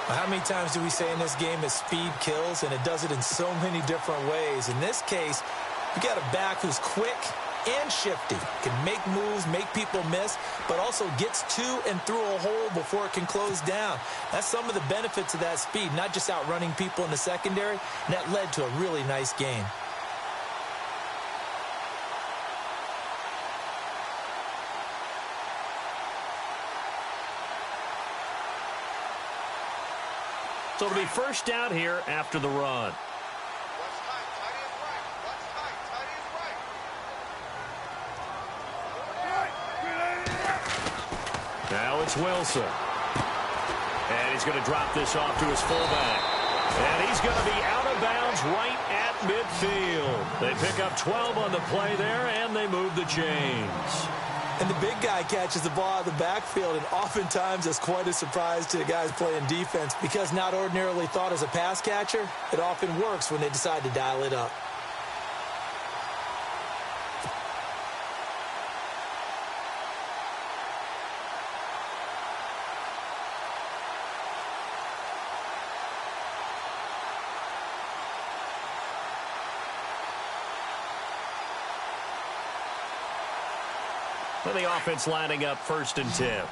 Well, how many times do we say in this game that speed kills, and it does it in so many different ways? In this case, you got a back who's quick and shifty, can make moves, make people miss, but also gets to and through a hole before it can close down. That's some of the benefits of that speed, not just outrunning people in the secondary, and that led to a really nice game. So it'll be first down here after the run. Now it's Wilson. And he's going to drop this off to his fullback. And he's going to be out of bounds right at midfield. They pick up 12 on the play there, and they move the chains. And the big guy catches the ball out of the backfield, and oftentimes it's quite a surprise to the guys playing defense because not ordinarily thought as a pass catcher, it often works when they decide to dial it up. And the offense lining up 1st and 10.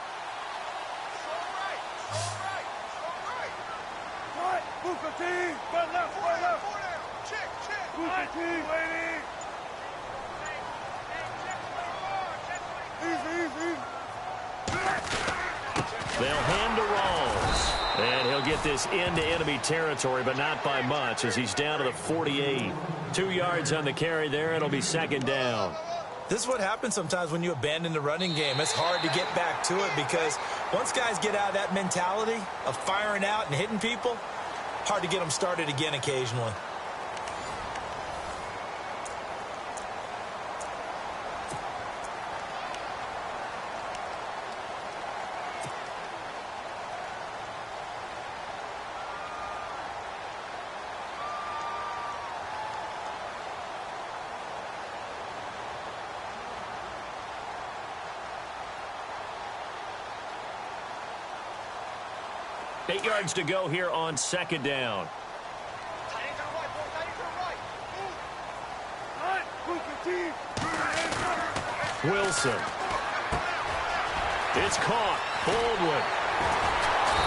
They'll hand to Rawls. And he'll get this into enemy territory, but not by much as he's down to the 48. 2 yards on the carry there. It'll be 2nd down. This is what happens sometimes when you abandon the running game. It's hard to get back to it because once guys get out of that mentality of firing out and hitting people, hard to get them started again occasionally. Eight yards to go here on 2nd down. Wilson. It's caught. Baldwin.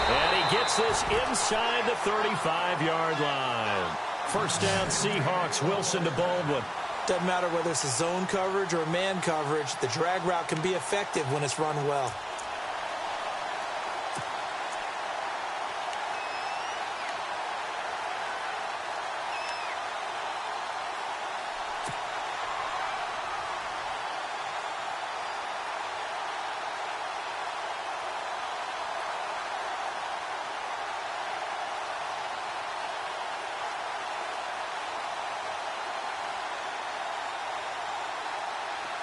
And he gets this inside the 35-yard line. First down, Seahawks. Wilson to Baldwin. Doesn't matter whether it's a zone coverage or man coverage, the drag route can be effective when it's run well.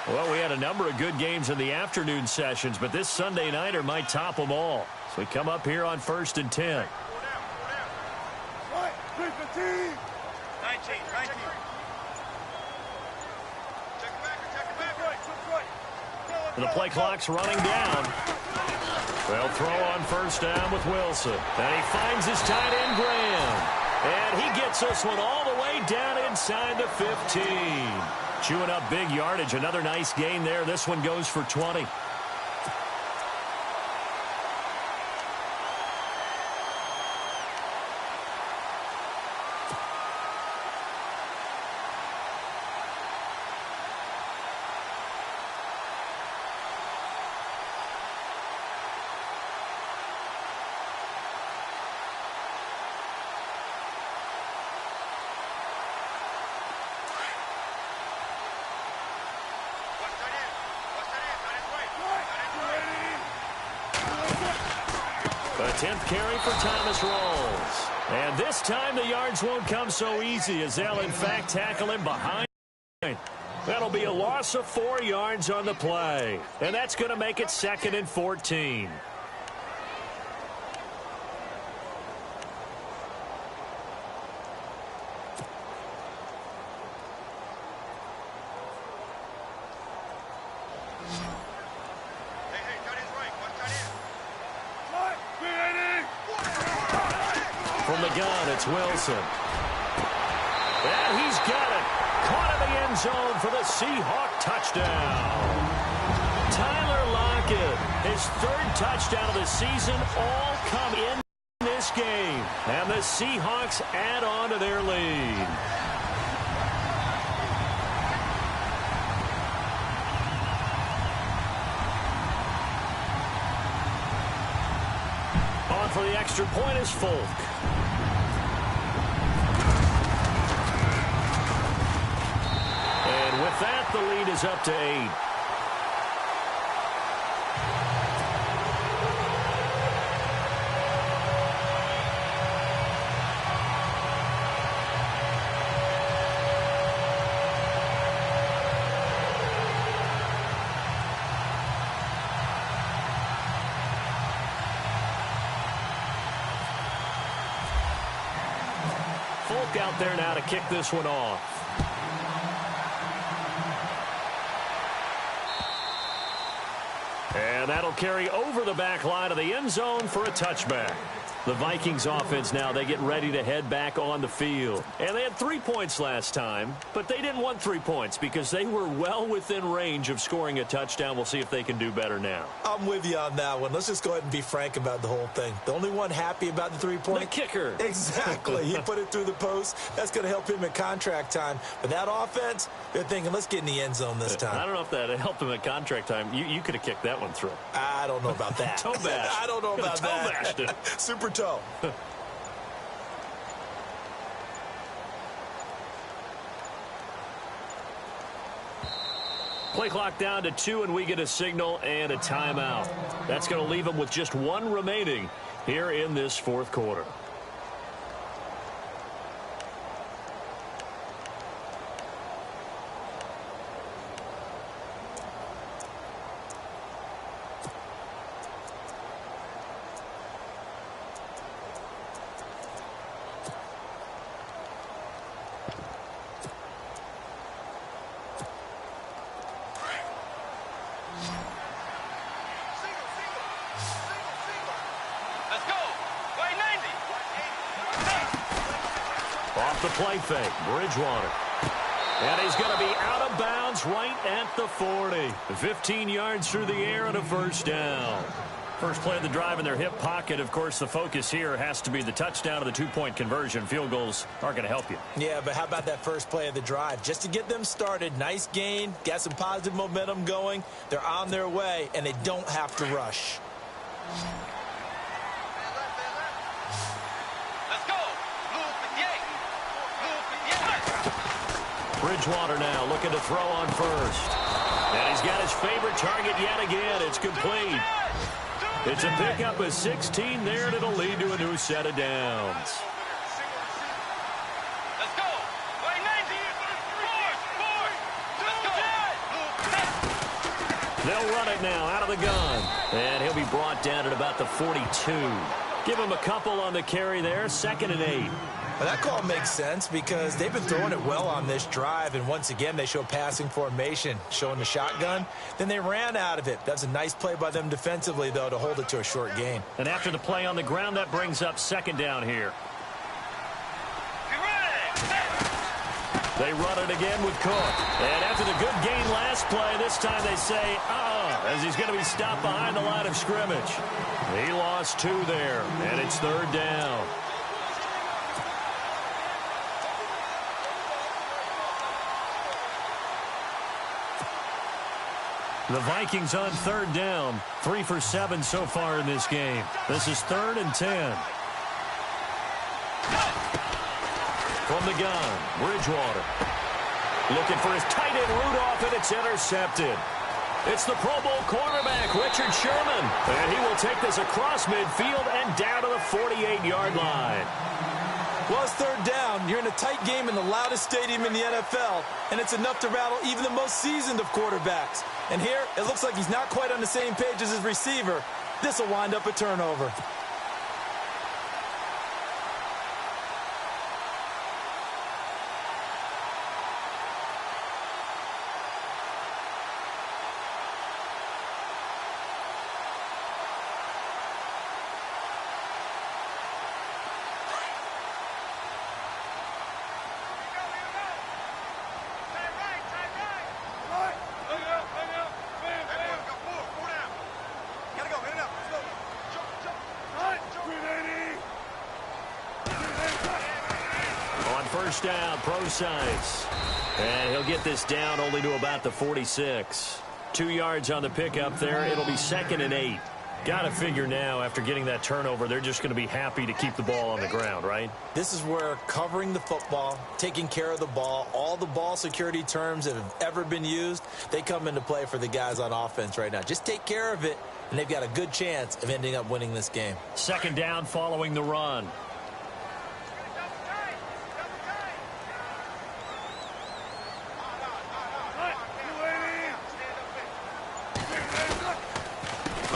Well, we had a number of good games in the afternoon sessions, but this Sunday nighter might top them all. So we come up here on 1st and 10. And the play clock's running down. They'll throw on 1st down with Wilson. And he finds his tight end, Graham. And he gets this one all the way down inside the 15. Chewing up big yardage. Another nice gain there. This one goes for 20. A 10th carry for Thomas Rawls. And this time the yards won't come so easy as they'll in fact tackle him behind. That'll be a loss of 4 yards on the play. And that's going to make it 2nd and 14. gun, it's Wilson. And he's got it. Caught in the end zone for the Seahawk touchdown. Tyler Lockett, his third touchdown of the season, all come in this game. And the Seahawks add on to their lead. On for the extra point is Folk. And with that, the lead is up to 8. Folk out there now to kick this one off. And that'll carry over the back line of the end zone for a touchback. The Vikings offense now, they get ready to head back on the field. And they had 3 points last time, but they didn't want 3 points because they were well within range of scoring a touchdown. We'll see if they can do better now. I'm with you on that one. Let's just go ahead and be frank about the whole thing. The only one happy about the 3-point? The kicker. Exactly. He put it through the post. That's going to help him at contract time. But that offense, they're thinking, let's get in the end zone this time. I don't know if that helped him at contract time. You could have kicked that one through. I don't know about that. Toe bash. I don't know about that. Toe bashed it. Super toe. Play clock down to 2, and we get a signal and a timeout. That's going to leave them with just 1 remaining here in this fourth quarter. Off the play fake, Bridgewater. And he's going to be out of bounds right at the 40. 15 yards through the air and a first down. First play of the drive in their hip pocket. Of course, the focus here has to be the touchdown of the 2-point conversion. Field goals aren't going to help you. Yeah, but how about that first play of the drive? Just to get them started, nice gain, got some positive momentum going. They're on their way, and they don't have to rush. Bridgewater now looking to throw on first. And he's got his favorite target yet again. It's complete. It's a pickup of 16 there, and it'll lead to a new set of downs. Let's go. Way 90. They'll run it now out of the gun. And he'll be brought down at about the 42. Give him a couple on the carry there. 2nd and 8. Well, that call makes sense because they've been throwing it well on this drive, and once again they show passing formation, showing the shotgun. Then they ran out of it. That's a nice play by them defensively, though, to hold it to a short gain. And after the play on the ground, that brings up 2nd down here. They run it again with Cook. And after the good gain last play, this time they say, as he's going to be stopped behind the line of scrimmage. He lost 2 there, and it's 3rd down. The Vikings on 3rd down, 3 for 7 so far in this game. This is 3rd and 10. From the gun, Bridgewater. Looking for his tight end Rudolph, and it's intercepted. It's the Pro Bowl quarterback, Richard Sherman. And he will take this across midfield and down to the 48-yard line. Well, it's 3rd down. You're in a tight game in the loudest stadium in the NFL, and it's enough to rattle even the most seasoned of quarterbacks. And here, it looks like he's not quite on the same page as his receiver. This will wind up a turnover. first down, Procise. And he'll get this down only to about the 46. 2 yards on the pickup there. It'll be 2nd and 8. Got to figure now, after getting that turnover, they're just going to be happy to keep the ball on the ground, right? This is where covering the football, taking care of the ball, all the ball security terms that have ever been used, they come into play for the guys on offense right now. Just take care of it, and they've got a good chance of ending up winning this game. 2nd down following the run.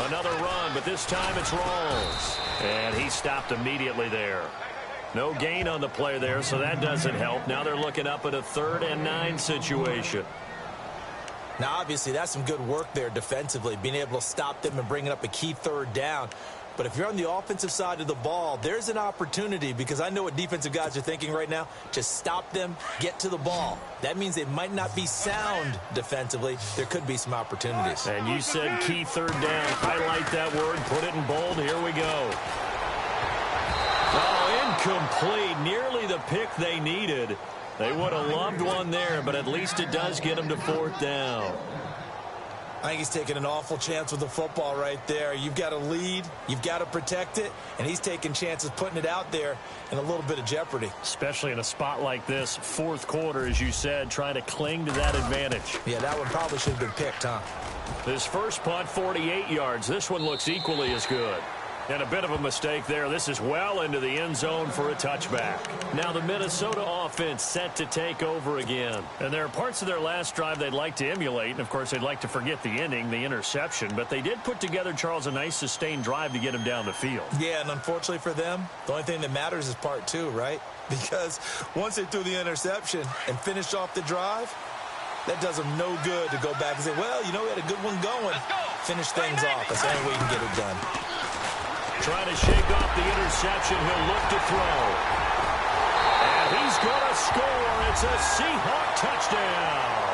Another run, but this time it's Rawls. And he stopped immediately there. No gain on the play there, so that doesn't help. Now they're looking up at a 3rd and 9 situation. Now, obviously, that's some good work there defensively, being able to stop them and bringing up a key 3rd down. But if you're on the offensive side of the ball, there's an opportunity, because I know what defensive guys are thinking right now. Just stop them, get to the ball. That means they might not be sound defensively. There could be some opportunities. And you said key 3rd down. Highlight that word, put it in bold. Here we go. Oh, incomplete. Nearly the pick they needed. They would have loved one there, but at least it does get them to 4th down. I think he's taking an awful chance with the football right there. You've got to lead, you've got to protect it, and he's taking chances putting it out there in a little bit of jeopardy. Especially in a spot like this, 4th quarter, as you said, trying to cling to that advantage. Yeah, that one probably should have been picked, huh? This first punt, 48 yards. This one looks equally as good. And a bit of a mistake there. This is well into the end zone for a touchback. Now the Minnesota offense set to take over again. And there are parts of their last drive they'd like to emulate. And, of course, they'd like to forget the ending, the interception. But they did put together, Charles, a nice sustained drive to get him down the field. Yeah, and unfortunately for them, the only thing that matters is part 2, right? Because once they threw the interception and finished off the drive, that does them no good to go back and say, well, you know, we had a good one going. Finish things off. That's the only way you can get it done. Trying to shake off the interception. He'll look to throw. And he's going to score. It's a Seahawk touchdown.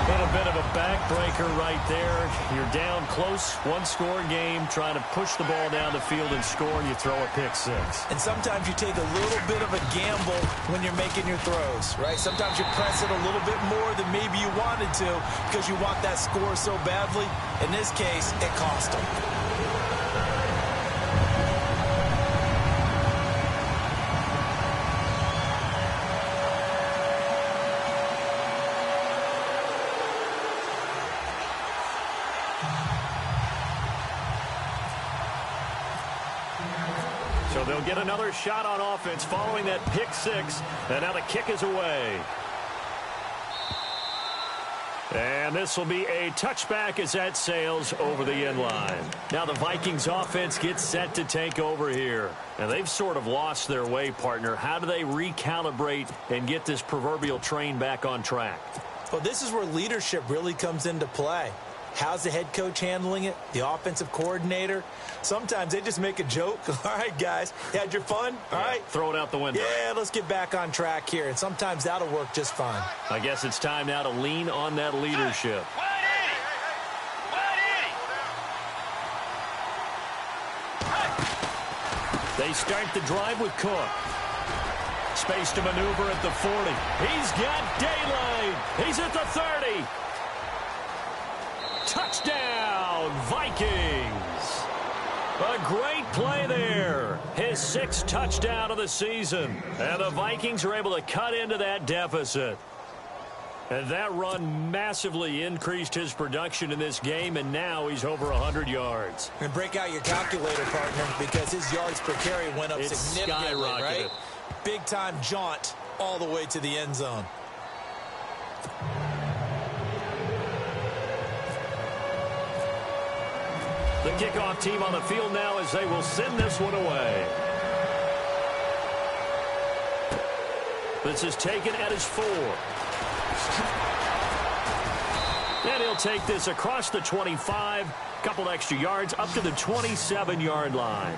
And a bit of a backbreaker right there. You're down close, one-score game, trying to push the ball down the field and score, and you throw a pick 6. And sometimes you take a little bit of a gamble when you're making your throws, right? Sometimes you press it a little bit more than maybe you wanted to because you want that score so badly. In this case, it cost them. So they'll get another shot on offense following that pick 6. And now the kick is away. And this will be a touchback as that sails over the end line. Now the Vikings offense gets set to take over here. And they've sort of lost their way, partner. How do they recalibrate and get this proverbial train back on track? Well, this is where leadership really comes into play. How's the head coach handling it? The offensive coordinator? Sometimes they just make a joke. All right, guys, you had your fun? All right. Throw it out the window. Yeah, let's get back on track here. And sometimes that'll work just fine. I guess it's time now to lean on that leadership. They start the drive with Cook. Space to maneuver at the 40. He's got daylight. He's at the 30. Touchdown, Vikings. A great play there. His 6th touchdown of the season. And the Vikings are able to cut into that deficit. And that run massively increased his production in this game, and now he's over 100 yards. And break out your calculator, partner, because his yards per carry went up significantly, right? Big-time jaunt all the way to the end zone. The kickoff team on the field now as they will send this one away. This is taken at his 4. And he'll take this across the 25, Couple extra yards up to the 27-yard line.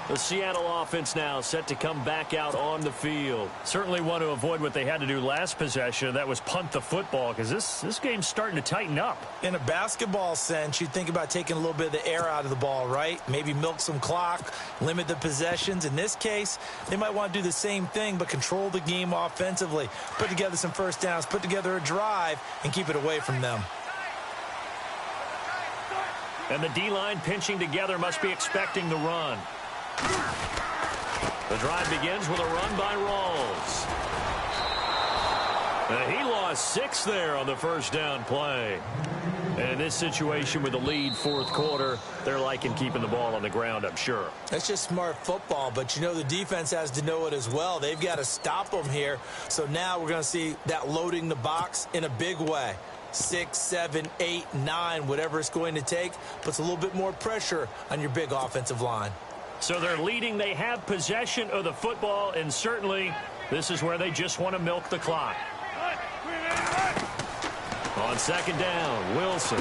The Seattle offense now set to come back out on the field. Certainly want to avoid what they had to do last possession. That was punt the football, because this game's starting to tighten up. In a basketball sense, you think about taking a little bit of the air out of the ball, right? Maybe milk some clock, limit the possessions. In this case, they might want to do the same thing, but control the game offensively. Put together some first downs, put together a drive, and keep it away from them. And the D-line pinching together must be expecting the run. The drive begins with a run by Rawls. And he lost 6 there on the first down play. And in this situation with the lead fourth quarter, they're liking keeping the ball on the ground, I'm sure. That's just smart football, but you know the defense has to know it as well. They've got to stop them here. So now we're going to see that loading the box in a big way. 6, 7, 8, 9, whatever it's going to take, puts a little bit more pressure on your big offensive line. So they're leading. They have possession of the football, and certainly this is where they just want to milk the clock. On second down, Wilson.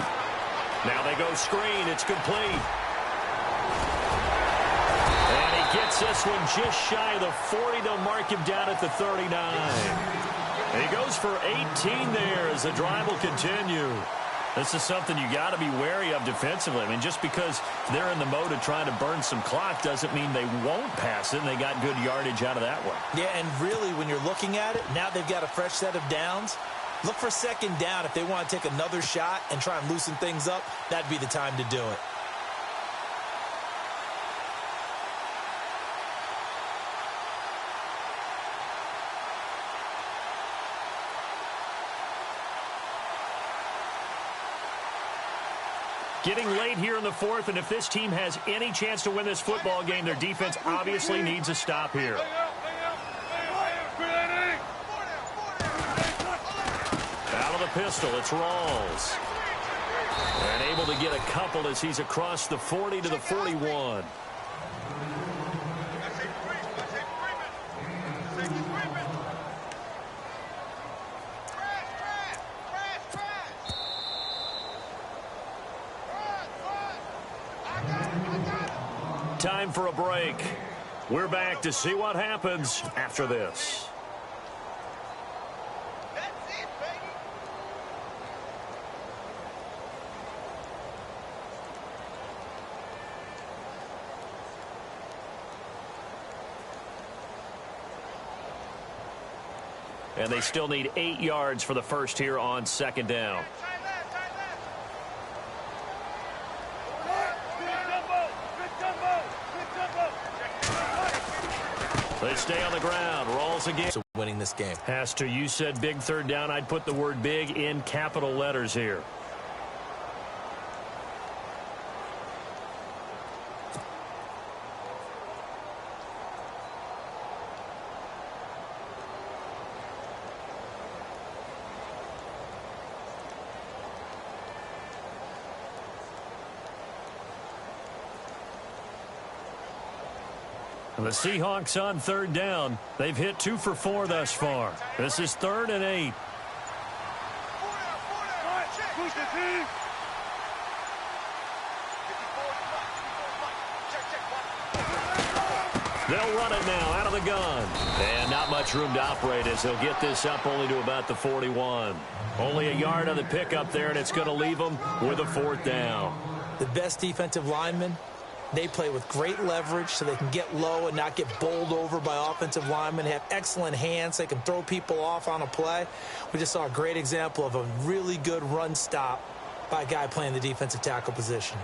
Now they go screen. It's complete. And he gets this one just shy of the 40. They'll mark him down at the 39. And he goes for 18 there as the drive will continue. This is something you got to be wary of defensively. I mean, just because they're in the mode of trying to burn some clock doesn't mean they won't pass it, and they got good yardage out of that one. Yeah, and really, when you're looking at it, now they've got a fresh set of downs. Look for second down. If they want to take another shot and try and loosen things up, that'd be the time to do it. Getting late here in the fourth, and if this team has any chance to win this football game, their defense obviously needs a stop here. Out of the pistol, it's Rawls. And able to get a couple as he's across the 40 to the 41. Time for a break. We're back to see what happens after this. That's it, baby. And they still need 8 yards for the first here on second down. They stay on the ground. Rawls again. So winning this game. Has to. You said big third down. I'd put the word big in capital letters here. The Seahawks on third down. They've hit 2 for 4 thus far. This is 3rd and 8. They'll run it now out of the gun. And not much room to operate as they'll get this up only to about the 41. Only a yard on the pickup there, and it's going to leave them with a 4th down. The best defensive linemen, they play with great leverage so they can get low and not get bowled over by offensive linemen. They have excellent hands. They can throw people off on a play. We just saw a great example of a really good run stop by a guy playing the defensive tackle position.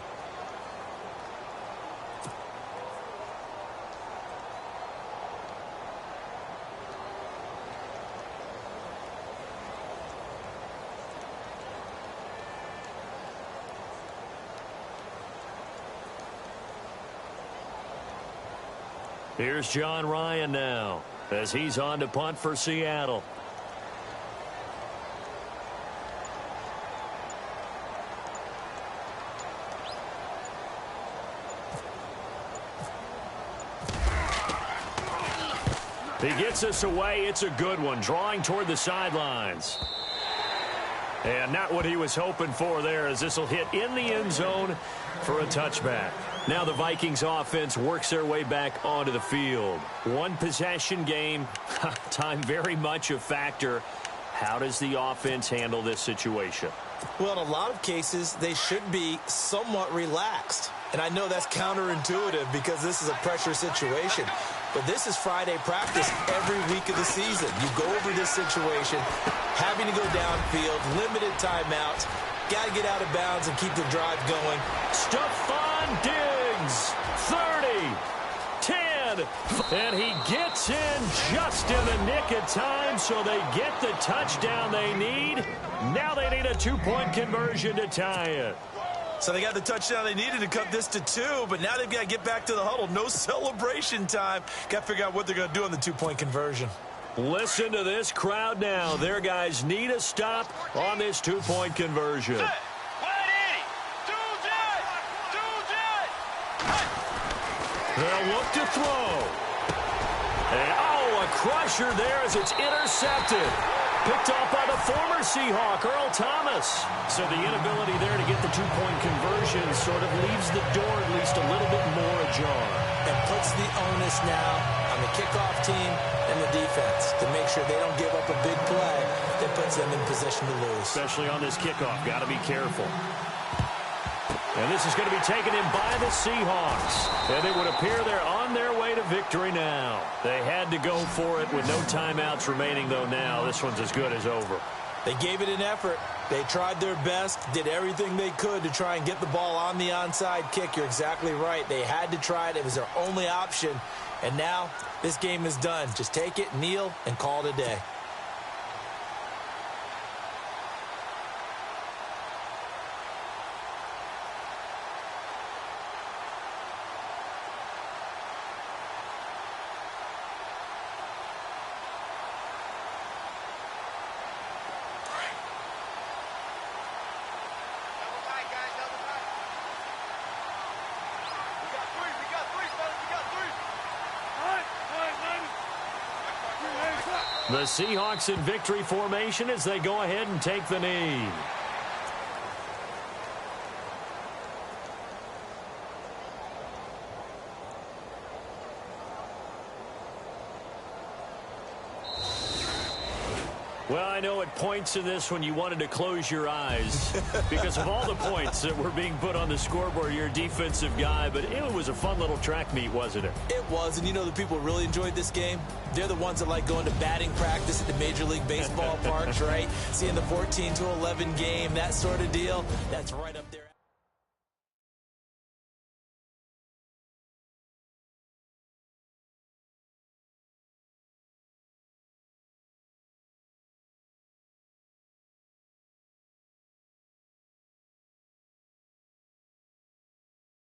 Here's John Ryan now as he's on to punt for Seattle. He gets us away. It's a good one, drawing toward the sidelines. And not what he was hoping for there, as this will hit in the end zone for a touchback. Now the Vikings offense works their way back onto the field. One possession game, time very much a factor. How does the offense handle this situation? Well, in a lot of cases, they should be somewhat relaxed. And I know that's counterintuitive because this is a pressure situation. But this is Friday practice every week of the season. You go over this situation, having to go downfield, limited timeouts, got to get out of bounds and keep the drive going. Stephon Diggs, 30, 10, and he gets in just in the nick of time, so they get the touchdown they need. Now they need a two-point conversion to tie it. So they got the touchdown they needed to cut this to 2, but now they've got to get back to the huddle. No celebration time. Got to figure out what they're going to do on the two-point conversion. Listen to this crowd now. Their guys need a stop on this two-point conversion. They'll look to throw. And, a crusher there as it's intercepted. Picked off by the former Seahawk, Earl Thomas. So the inability there to get the two-point conversion sort of leaves the door at least a little bit more ajar. And puts the onus now on the kickoff team and the defense to make sure they don't give up a big play that puts them in position to lose. Especially on this kickoff. Got to be careful. And this is going to be taken in by the Seahawks. And it would appear they're on their way to victory now. They had to go for it with no timeouts remaining, though now this one's as good as over. They gave it an effort. They tried their best, did everything they could to try and get the ball on the onside kick. You're exactly right. They had to try it. It was their only option. And now this game is done. Just take it, kneel, and call it a day. The Seahawks in victory formation as they go ahead and take the knee. Well, I know at points in this when you wanted to close your eyes because of all the points that were being put on the scoreboard. You're a defensive guy, but it was a fun little track meet, wasn't it? It was, and you know the people who really enjoyed this game? They're the ones that like going to batting practice at the Major League Baseball parks, right? Seeing the 14-11 game, that sort of deal. That's right up there.